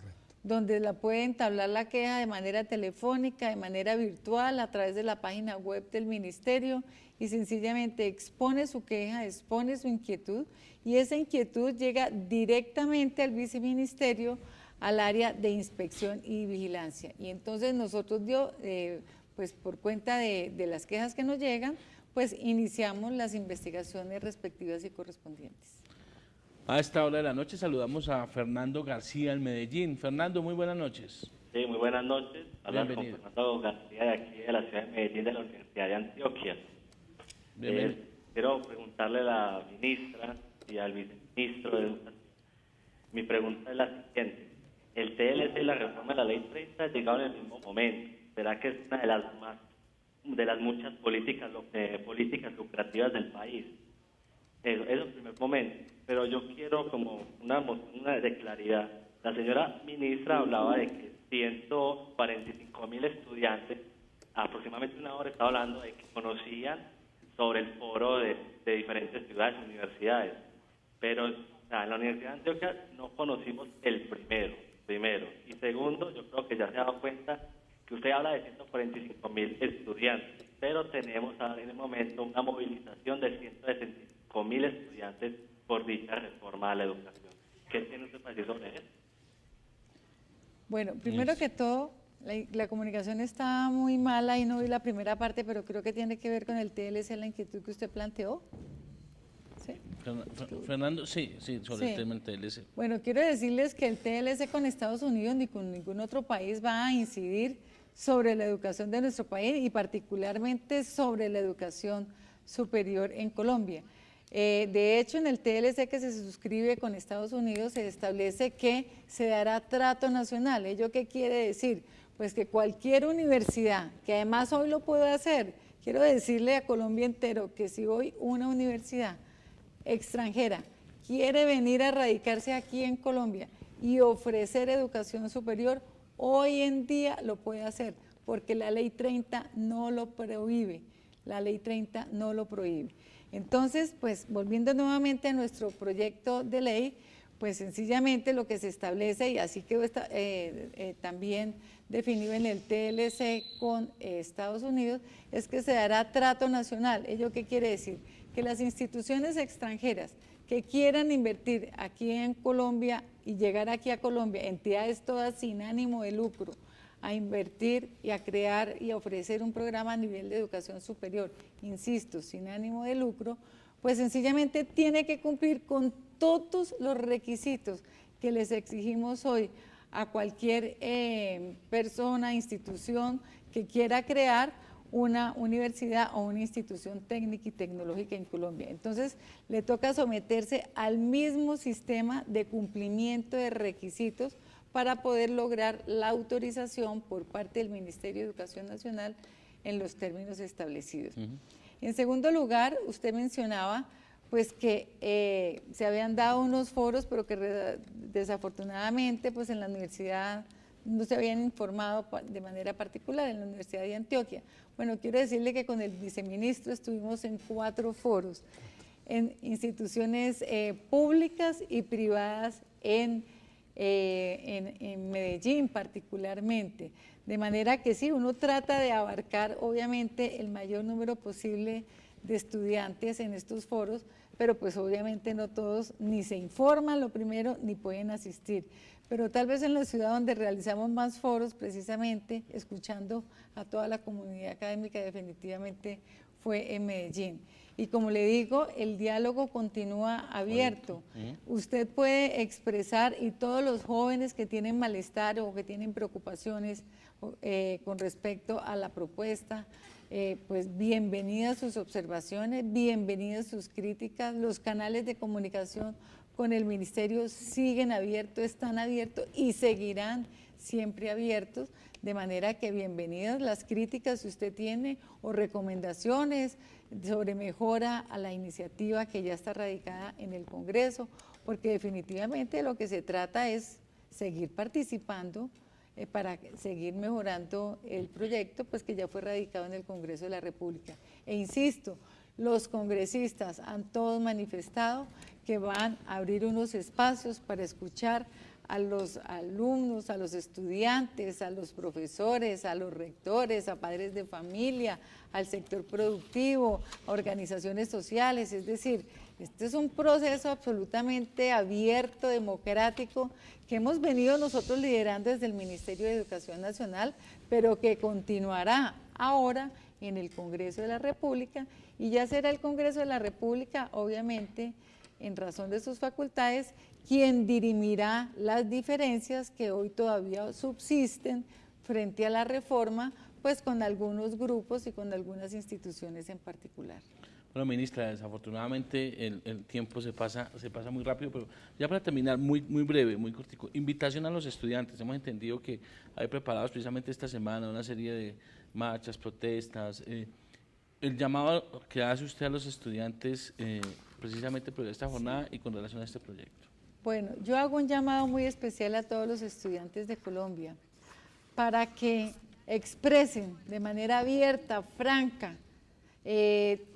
donde la pueden entablar la queja de manera telefónica, de manera virtual, a través de la página web del ministerio, y sencillamente expone su queja, expone su inquietud, y esa inquietud llega directamente al viceministerio, al área de inspección y vigilancia. Y entonces nosotros, pues por cuenta de las quejas que nos llegan, pues iniciamos las investigaciones respectivas y correspondientes. A esta hora de la noche saludamos a Fernando García en Medellín. Fernando, muy buenas noches. Sí, muy buenas noches. Hablar con Bienvenido. Fernando García de aquí de la ciudad de Medellín, de la Universidad de Antioquia. Bienvenido. Quiero preguntarle a la ministra y al viceministro de Educación. Mi pregunta es la siguiente. El TLC y la reforma de la Ley 30 llegaron en el mismo momento. ¿Será que es una de las muchas políticas lucrativas del país? Eso es el primer momento. Pero yo quiero como una de claridad. La señora ministra hablaba de que 145.000 estudiantes, aproximadamente una hora estaba hablando de que conocían sobre el foro de diferentes ciudades y universidades. Pero en la Universidad de Antioquia no conocimos el primero. Y segundo, yo creo que ya se ha dado cuenta que usted habla de 145.000 estudiantes, pero tenemos ahora en el momento una movilización de 165.000 estudiantes por dicha reforma a la educación. ¿Qué tiene usted para decir sobre eso? Bueno, primero que todo, la comunicación está muy mala y no vi la primera parte, pero creo que tiene que ver con el TLC, la inquietud que usted planteó. ¿Sí? Fernando, sí, sobre el tema del TLC. Bueno, quiero decirles que el TLC con Estados Unidos ni con ningún otro país va a incidir sobre la educación de nuestro país y particularmente sobre la educación superior en Colombia. De hecho, en el TLC que se suscribe con Estados Unidos se establece que se dará trato nacional. ¿Ello qué quiere decir? Pues que cualquier universidad, que además hoy lo puede hacer, quiero decirle a Colombia entero que si hoy una universidad extranjera quiere venir a radicarse aquí en Colombia y ofrecer educación superior, hoy en día lo puede hacer, porque la Ley 30 no lo prohíbe. La Ley 30 no lo prohíbe. Entonces, pues volviendo nuevamente a nuestro proyecto de ley, pues sencillamente lo que se establece, y así quedó también definido en el TLC con Estados Unidos, es que se dará trato nacional. ¿Ello qué quiere decir? Que las instituciones extranjeras que quieran invertir aquí en Colombia y llegar aquí a Colombia, entidades todas sin ánimo de lucro, a invertir y a crear y a ofrecer un programa a nivel de educación superior, insisto, sin ánimo de lucro, pues sencillamente tiene que cumplir con todos los requisitos que les exigimos hoy a cualquier persona, institución que quiera crear una universidad o una institución técnica y tecnológica en Colombia. Entonces, le toca someterse al mismo sistema de cumplimiento de requisitos para poder lograr la autorización por parte del Ministerio de Educación Nacional en los términos establecidos. En segundo lugar, usted mencionaba pues que se habían dado unos foros, pero que desafortunadamente pues en la universidad no se habían informado de manera particular, en la Universidad de Antioquia. Bueno, quiero decirle que con el viceministro estuvimos en 4 foros, en instituciones públicas y privadas en Medellín particularmente, de manera que sí, uno trata de abarcar obviamente el mayor número posible de estudiantes en estos foros, pero pues obviamente no todos ni se informan lo primero ni pueden asistir, pero tal vez en la ciudad donde realizamos más foros precisamente escuchando a toda la comunidad académica definitivamente fue en Medellín. Y como le digo, el diálogo continúa abierto. Usted puede expresar, y todos los jóvenes que tienen malestar o que tienen preocupaciones con respecto a la propuesta, pues bienvenidas sus observaciones, bienvenidas sus críticas. Los canales de comunicación con el Ministerio siguen abiertos, están abiertos y seguirán siempre abiertos, de manera que bienvenidas las críticas si usted tiene o recomendaciones sobre mejora a la iniciativa que ya está radicada en el Congreso, porque definitivamente lo que se trata es seguir participando para seguir mejorando el proyecto pues que ya fue radicado en el Congreso de la República. E insisto, los congresistas han todos manifestado que van a abrir unos espacios para escuchar a los alumnos, a los estudiantes, a los profesores, a los rectores, a padres de familia, al sector productivo, a organizaciones sociales. Es decir, este es un proceso absolutamente abierto, democrático, que hemos venido nosotros liderando desde el Ministerio de Educación Nacional, pero que continuará ahora en el Congreso de la República, y ya será el Congreso de la República, obviamente, en razón de sus facultades, quien dirimirá las diferencias que hoy todavía subsisten frente a la reforma, pues con algunos grupos y con algunas instituciones en particular. Bueno, ministra, desafortunadamente el tiempo se pasa muy rápido, pero ya para terminar, muy breve, muy cortico, invitación a los estudiantes. Hemos entendido que hay preparados precisamente esta semana una serie de marchas, protestas. El llamado que hace usted a los estudiantes precisamente por esta jornada y con relación a este proyecto. Bueno, yo hago un llamado muy especial a todos los estudiantes de Colombia para que expresen de manera abierta, franca,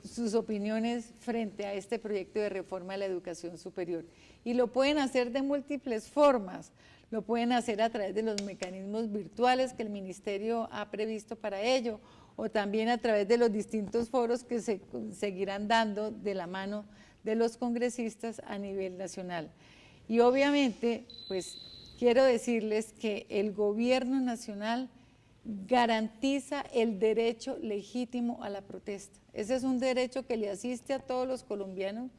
sus opiniones frente a este proyecto de reforma de la educación superior. Y lo pueden hacer de múltiples formas. Lo pueden hacer a través de los mecanismos virtuales que el Ministerio ha previsto para ello, o también a través de los distintos foros que se seguirán dando de la mano de los congresistas a nivel nacional. Y obviamente, pues quiero decirles que el gobierno nacional garantiza el derecho legítimo a la protesta. Ese es un derecho que le asiste a todos los colombianos,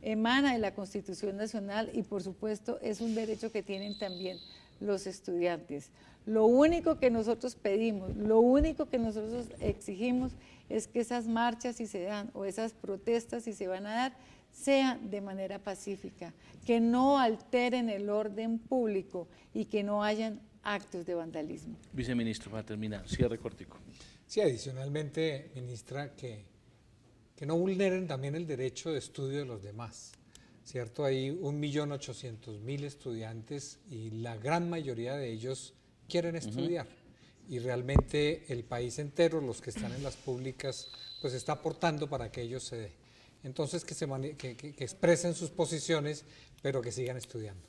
emana de la Constitución Nacional y por supuesto es un derecho que tienen también los estudiantes. Lo único que nosotros pedimos, lo único que nosotros exigimos es que esas marchas, si se dan, o esas protestas, si se van a dar, sean de manera pacífica, que no alteren el orden público y que no hayan actos de vandalismo. Viceministro, para terminar, cierre cortico. Sí, adicionalmente, ministra, que no vulneren también el derecho de estudio de los demás, ¿cierto? Hay 1.800.000 estudiantes y la gran mayoría de ellos quieren estudiar. Y realmente el país entero, los que están en las públicas, pues está aportando para que ellos se dé. Entonces que expresen sus posiciones, pero que sigan estudiando.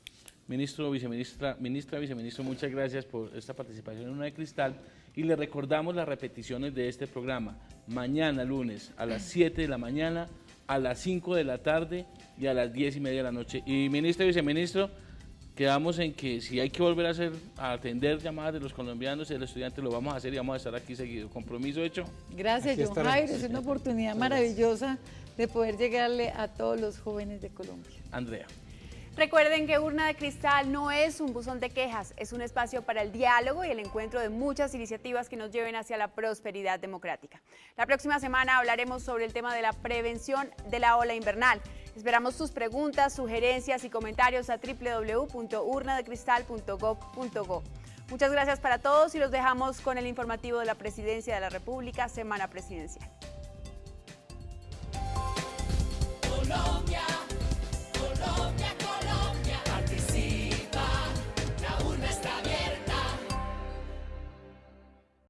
Ministro, viceministra, viceministro, muchas gracias por esta participación en Una de Cristal y le recordamos las repeticiones de este programa. Mañana lunes a las 7 de la mañana, a las 5 de la tarde y a las 10:30 de la noche. Y ministro y viceministro, quedamos en que si hay que volver a atender llamadas de los colombianos y de los estudiantes, lo vamos a hacer y vamos a estar aquí seguido. ¿Compromiso hecho? Gracias, John Jairo. Es una oportunidad maravillosa de poder llegarle a todos los jóvenes de Colombia. Andrea. Recuerden que Urna de Cristal no es un buzón de quejas, es un espacio para el diálogo y el encuentro de muchas iniciativas que nos lleven hacia la prosperidad democrática. La próxima semana hablaremos sobre el tema de la prevención de la ola invernal. Esperamos sus preguntas, sugerencias y comentarios a www.urnadecristal.gov.go. Muchas gracias para todos y los dejamos con el informativo de la Presidencia de la República, Semana Presidencial. Colombia.